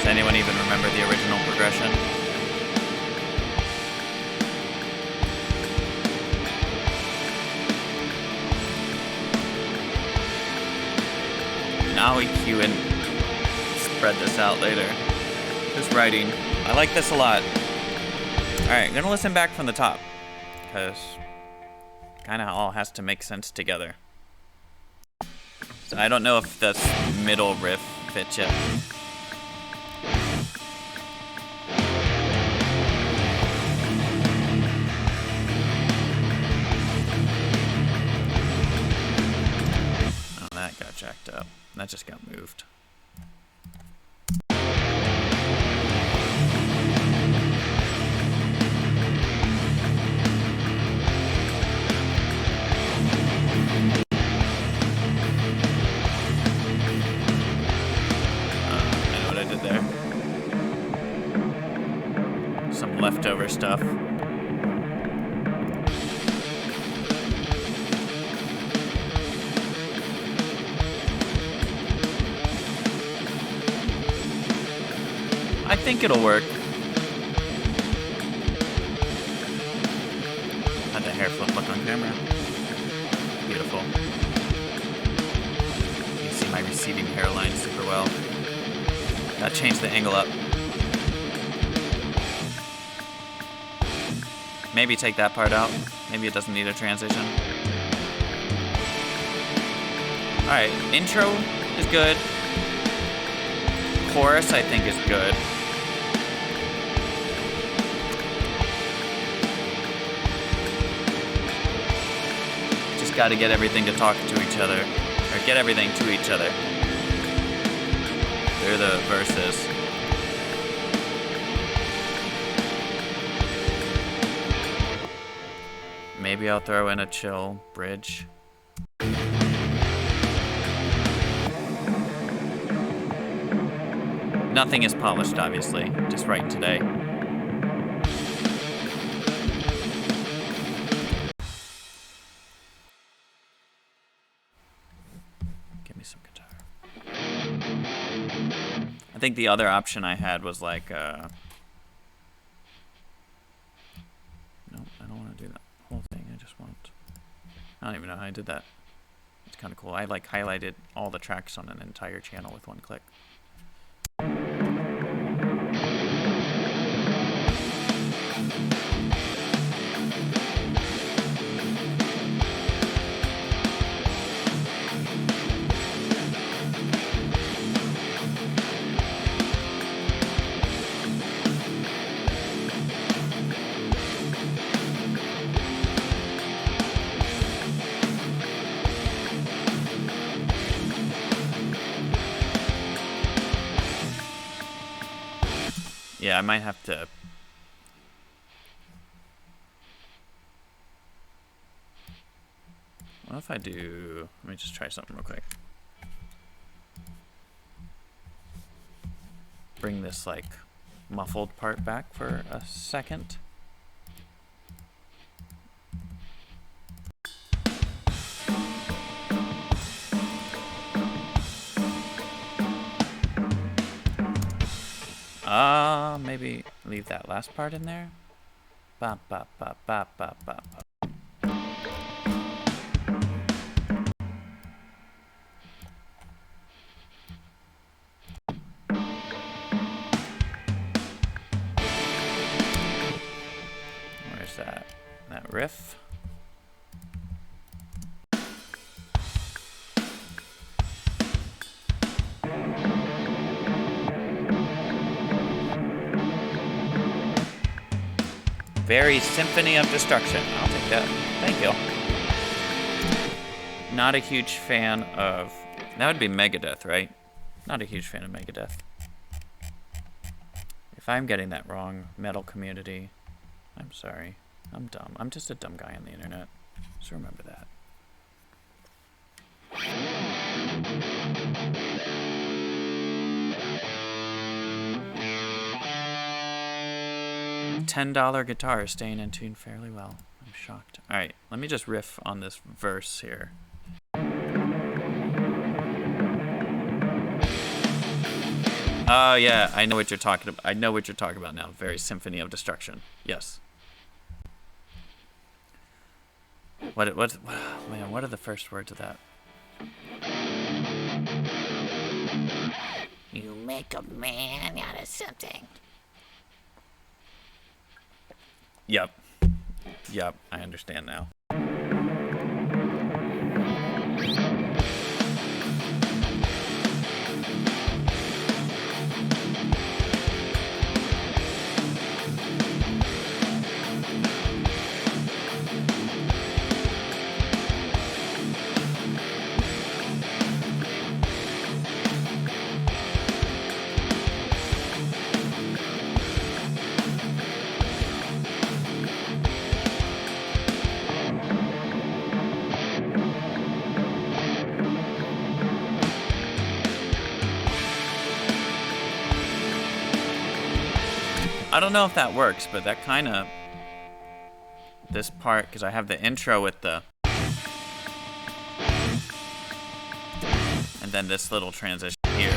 anyone even remember the original progression? Now EQ and spread this out later. This writing. I like this a lot. Alright, I'm gonna listen back from the top, because kinda all has to make sense together. So I don't know if this middle riff fits yet. Oh, that got jacked up. That just got moved. there. Some leftover stuff. I think it'll work. Had the hair flip look on camera. Beautiful. You can see my receding hairline super well. Gotta change the angle up. Maybe take that part out. Maybe it doesn't need a transition. Alright, intro is good. Chorus, I think, is good. Just gotta get everything to talk to each other. Or get everything to each other. They're the verses. Maybe I'll throw in a chill bridge. Nothing is polished, obviously. Just writing today. Give me some guitar. I think the other option I had was like, no, I don't want to do that whole thing. I just want, I don't even know how I did that. It's kind of cool. I like highlighted all the tracks on an entire channel with one click. Yeah, I might have to. What if I do? Let me just try something real quick. Bring this like muffled part back for a second. Maybe leave that last part in there. Bop, bop, bop, bop, bop, bop, bop. Where's that? That riff? Very Symphony of Destruction. I'll take that. Thank you. Not a huge fan of... That would be Megadeth, right? Not a huge fan of Megadeth. If I'm getting that wrong, metal community, I'm sorry. I'm dumb. I'm just a dumb guy on the internet. Just remember that. $10 guitar is staying in tune fairly well. I'm shocked. All right, let me just riff on this verse here. Oh yeah, I know what you're talking about. I know what you're talking about now. Very Symphony of Destruction. Yes. Man, what are the first words of that? You make a man out of something. Yep. Yep, I understand now. I don't know if that works, but that kind of... This part, because I have the intro with the... And then this little transition here.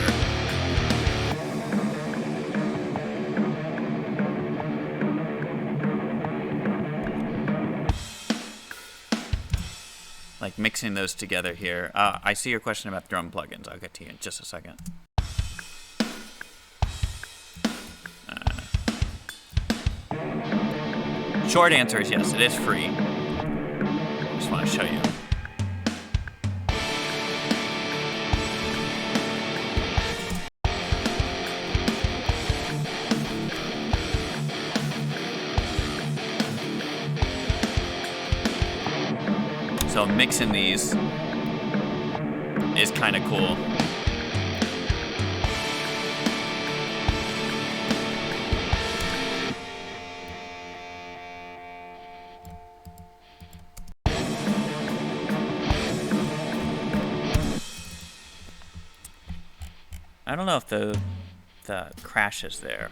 Like mixing those together here. I see your question about drum plugins. I'll get to you in just a second. Short answer is yes, it is free. Just want to show you. So mixing these is kind of cool. I don't know if the crash is there.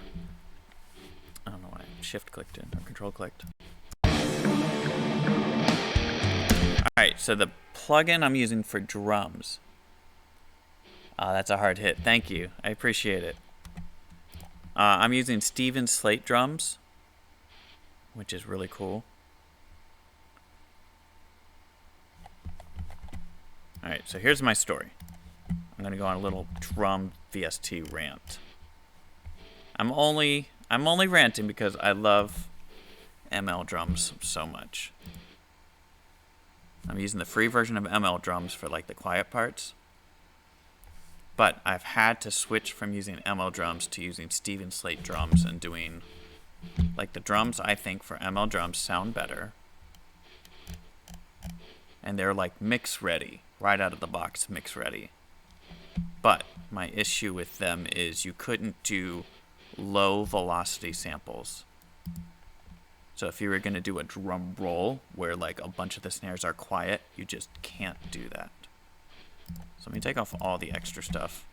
I don't know why I shift clicked it or control clicked. Alright, so the plugin I'm using for drums. That's a hard hit. Thank you. I appreciate it. I'm using Steven Slate drums, which is really cool. Alright, so here's my story. I'm going to go on a little drum VST rant. I'm only ranting because I love ML drums so much. I'm using the free version of ML drums for like the quiet parts. But I've had to switch from using ML drums to using Steven Slate drums and doing like the drums I think for ML drums sound better. And they're like mix ready, right out of the box mix ready. But my issue with them is you couldn't do low velocity samples. So if you were going to do a drum roll where like a bunch of the snares are quiet, you just can't do that. So let me take off all the extra stuff.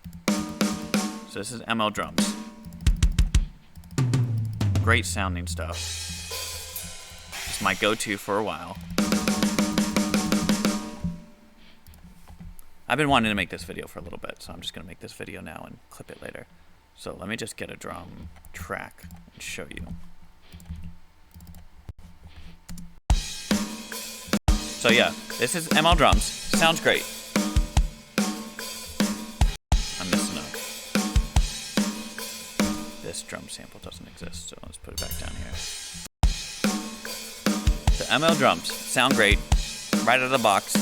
So this is ML drums. Great sounding stuff. It's my go-to for a while. I've been wanting to make this video for a little bit, so I'm just going to make this video now and clip it later. So let me just get a drum track and show you. So yeah, this is ML drums. Sounds great. I'm missing a... This drum sample doesn't exist, so let's put it back down here. So ML drums sound great, right out of the box.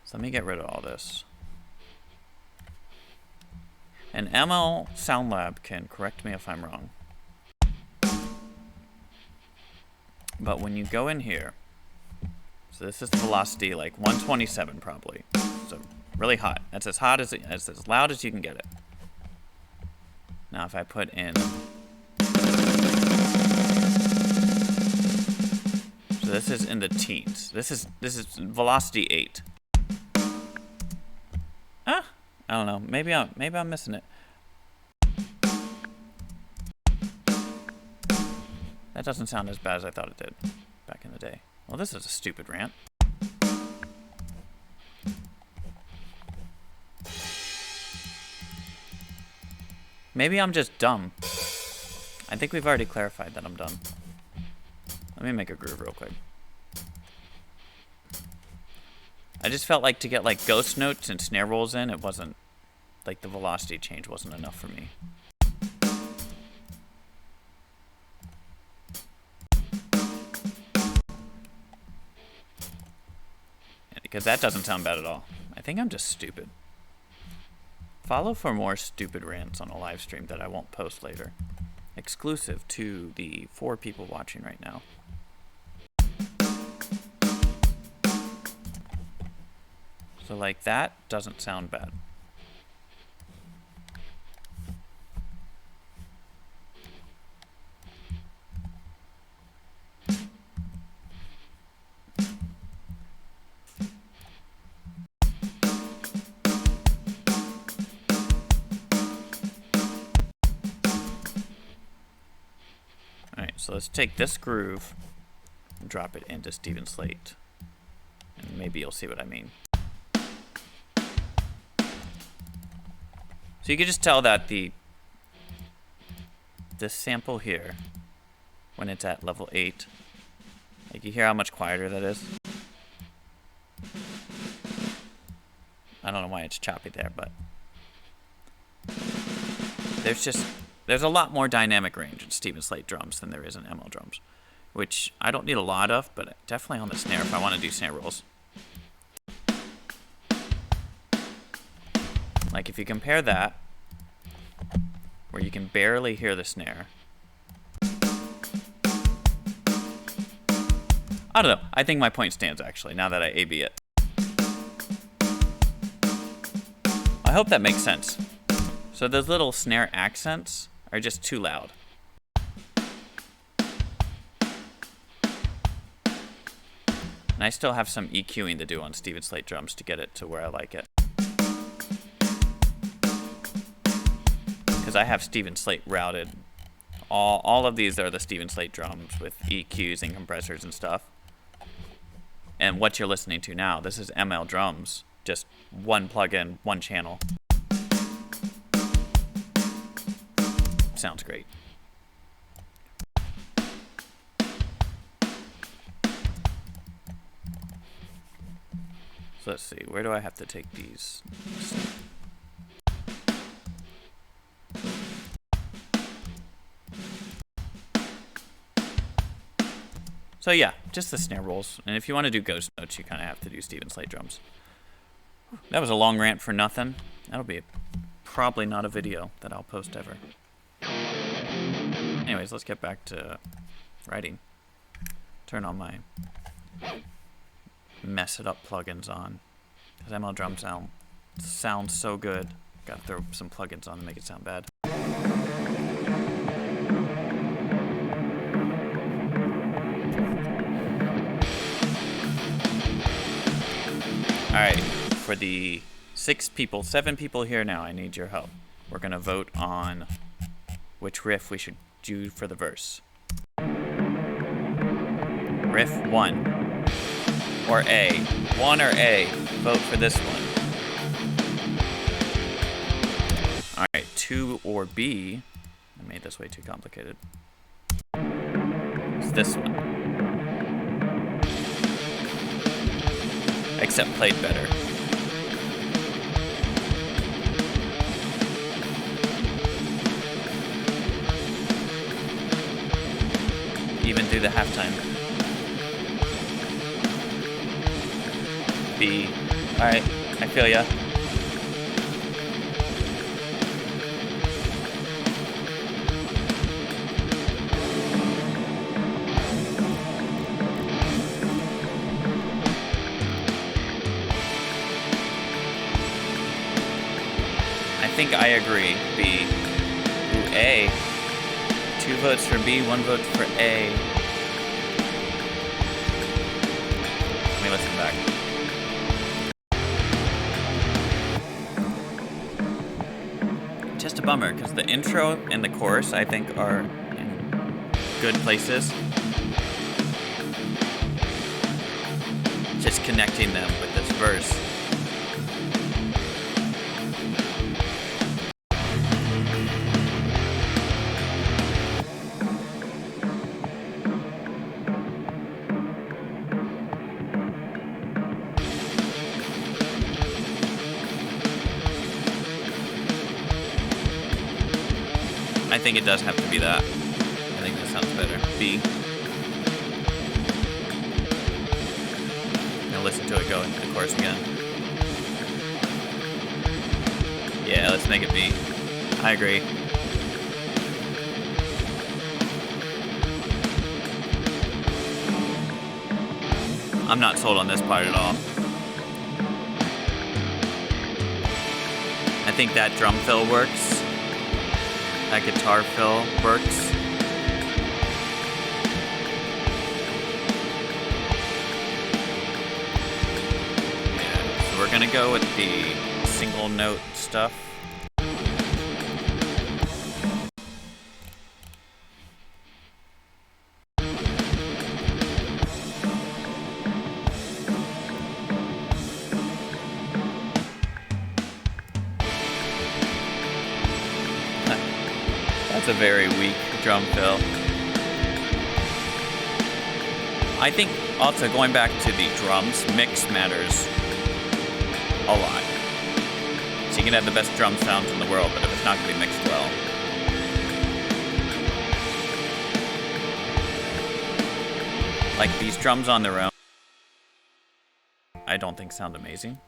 So let me get rid of all this. And ML Sound Lab can correct me if I'm wrong. But when you go in here, so this is the velocity, like 127 probably. So really hot. That's as hot as as loud as you can get it. Now if I put in, so this is in the teens. This is velocity 8. I don't know. Maybe I'm missing it. That doesn't sound as bad as I thought it did back in the day. Well, this is a stupid rant. Maybe I'm just dumb. I think we've already clarified that I'm dumb. Let me make a groove real quick. I just felt like to get like ghost notes and snare rolls in, it wasn't, like the velocity change wasn't enough for me. Because that doesn't sound bad at all. I think I'm just stupid. Follow for more stupid rants on a live stream that I won't post later. Exclusive to the 4 people watching right now. So like that doesn't sound bad. let's take this groove and drop it into Stephen Slate. And maybe you'll see what I mean. So you can just tell that this sample here, when it's at level 8, like you hear how much quieter that is? I don't know why it's choppy there, but there's a lot more dynamic range in Stephen Slate drums than there is in ML drums, which I don't need a lot of, but definitely on the snare if I want to do snare rolls. Like if you compare that, where you can barely hear the snare. I don't know. I think my point stands actually, now that I A/B it. I hope that makes sense. So those little snare accents are just too loud. And I still have some EQing to do on Stephen Slate drums to get it to where I like it. Because I have Stephen Slate routed. All of these are the Stephen Slate drums with EQs and compressors and stuff. And what you're listening to now, this is ML drums, just one plugin, one channel. Sounds great. So let's see, where do I have to take these? So yeah, just the snare rolls. And if you want to do ghost notes, you kind of have to do Stephen Slate drums. That was a long rant for nothing. That'll be probably not a video that I'll post ever. Anyways, let's get back to writing. Turn on my mess it up plugins on. Because ML drum sounds so good. Gotta throw some plugins on to make it sound bad. Alright, for the 7 people here now, I need your help. We're gonna vote on which riff we should do for the verse. Riff 1 or A. 1 or A. Vote for this one. Alright, 2 or B. I made this way too complicated. It's this one. Except played better. Even through the halftime. B. Alright, I feel ya. I think I agree. B. Ooh, A. 2 votes for B, 1 vote for A. Let me listen back. Just a bummer, because the intro and the chorus, I think, are in good places. Just connecting them with this verse. I think it does have to be that. I think that sounds better. B. Now listen to it go into the chorus again. Yeah, let's make it B. I agree. I'm not sold on this part at all. I think that drum fill works. That guitar fill works. Yeah, so we're gonna go with the single note stuff. It's a very weak drum fill. I think also going back to the drums, mix matters a lot. So you can have the best drum sounds in the world, but if it's not going to be mixed well. Like these drums on their own, I don't think sound amazing.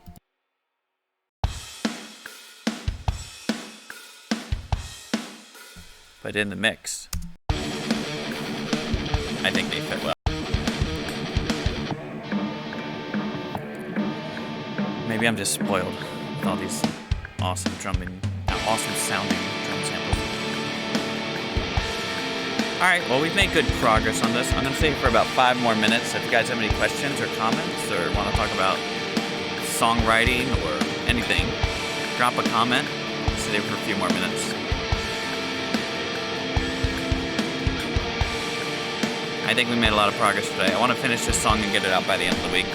But in the mix, I think they fit well. Maybe I'm just spoiled with all these awesome sounding drum samples. Alright, well, we've made good progress on this. I'm going to stay for about 5 more minutes. If you guys have any questions or comments or want to talk about songwriting or anything, drop a comment. Stay for a few more minutes. I think we made a lot of progress today. I want to finish this song and get it out by the end of the week.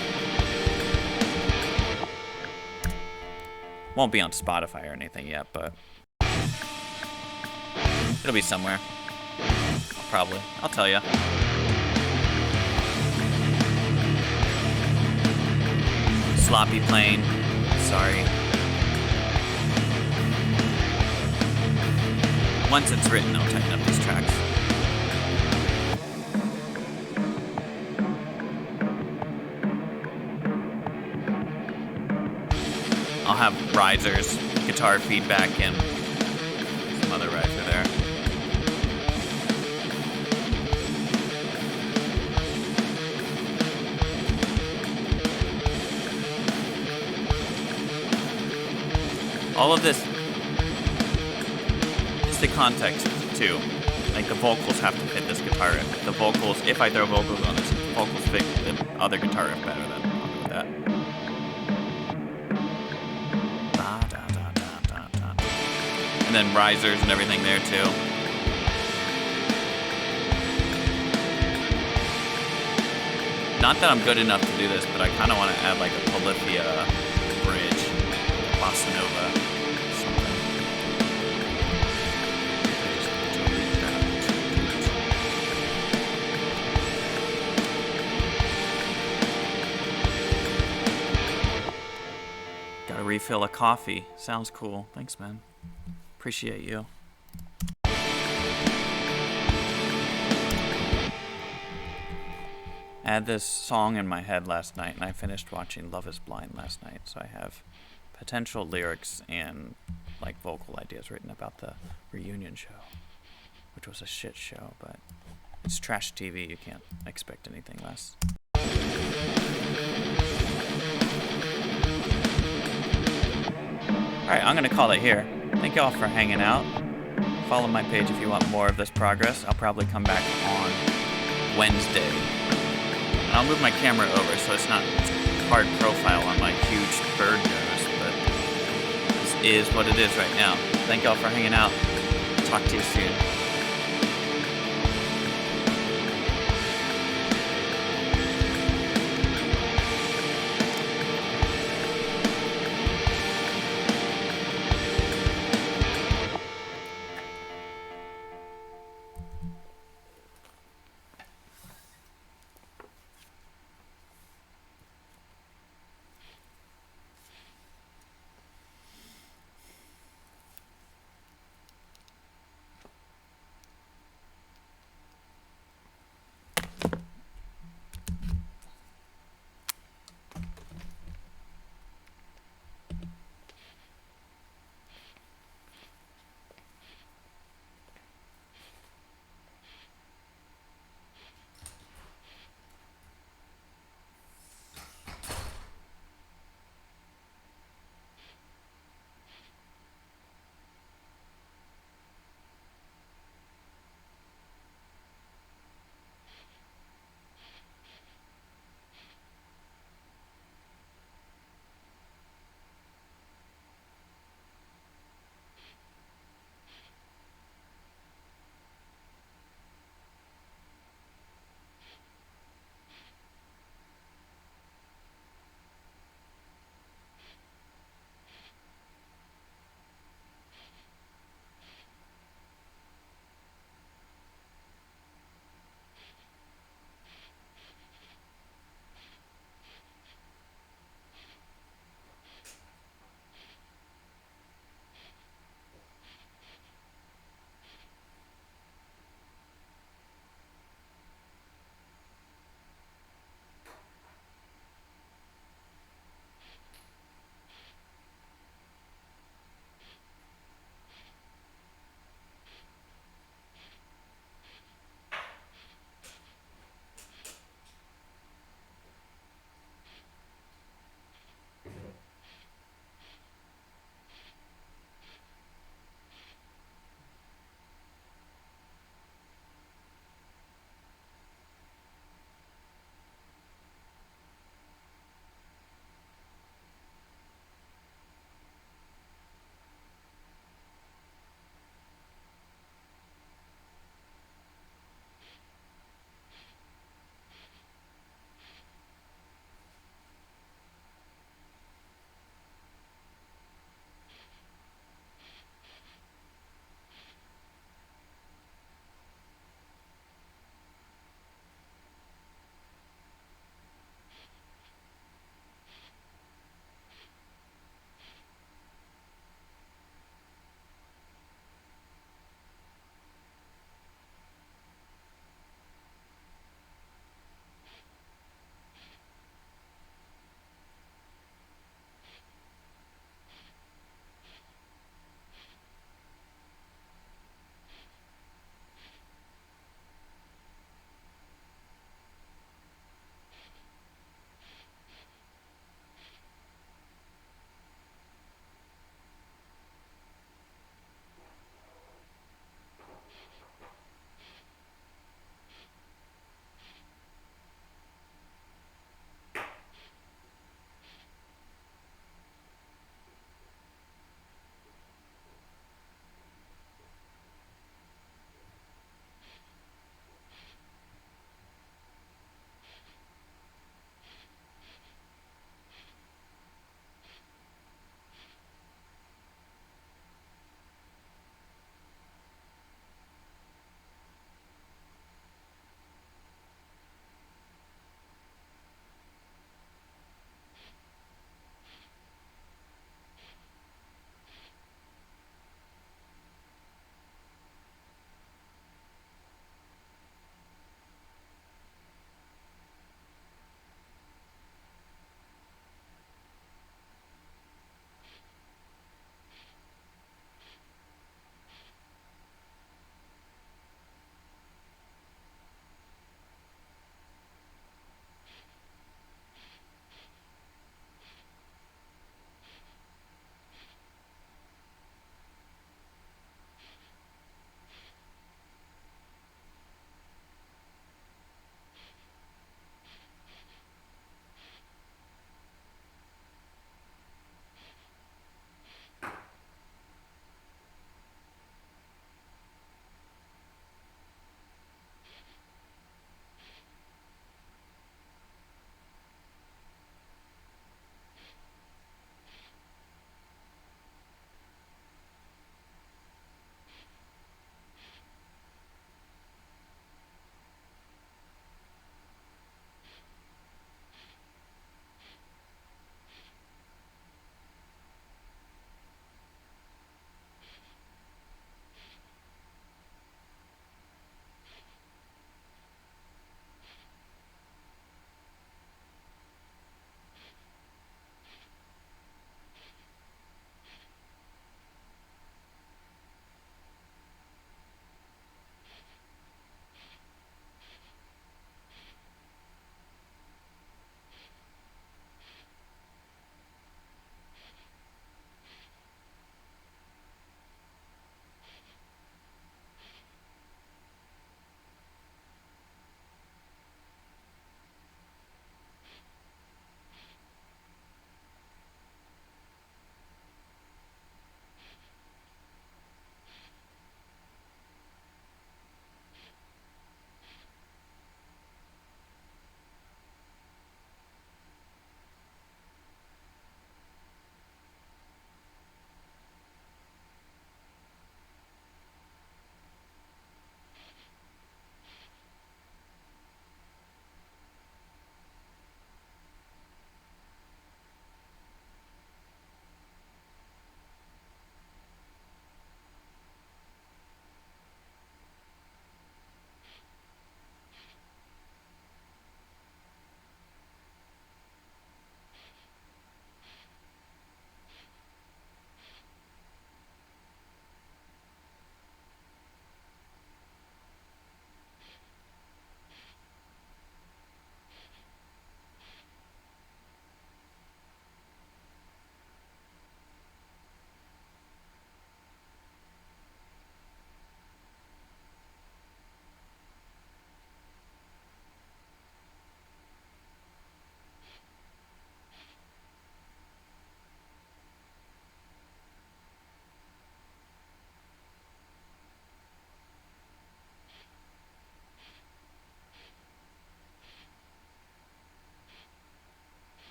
Won't be on Spotify or anything yet, but it'll be somewhere. Probably. I'll tell you. Sloppy playing. Sorry. Once it's written, I'll tighten up these tracks. I'll have risers, guitar feedback, and some other riser there. All of this is the context too. Like the vocals have to fit this guitar riff. The vocals, if I throw vocals on this, the vocals fit the other guitar riff better than that. And then risers and everything there too. Not that I'm good enough to do this, but I kind of want to add like a Polyphia bridge, bossa nova, something. Gotta refill a coffee. Sounds cool. Thanks, man. Appreciate you. I had this song in my head last night, and I finished watching Love is Blind last night, so I have potential lyrics and like vocal ideas written about the reunion show, which was a shit show, but it's trash TV. You can't expect anything less. Alright, I'm going to call it here. Thank y'all for hanging out. Follow my page if you want more of this progress. I'll probably come back on Wednesday. And I'll move my camera over so it's not hard profile on my huge bird nose, but this is what it is right now. Thank y'all for hanging out. Talk to you soon.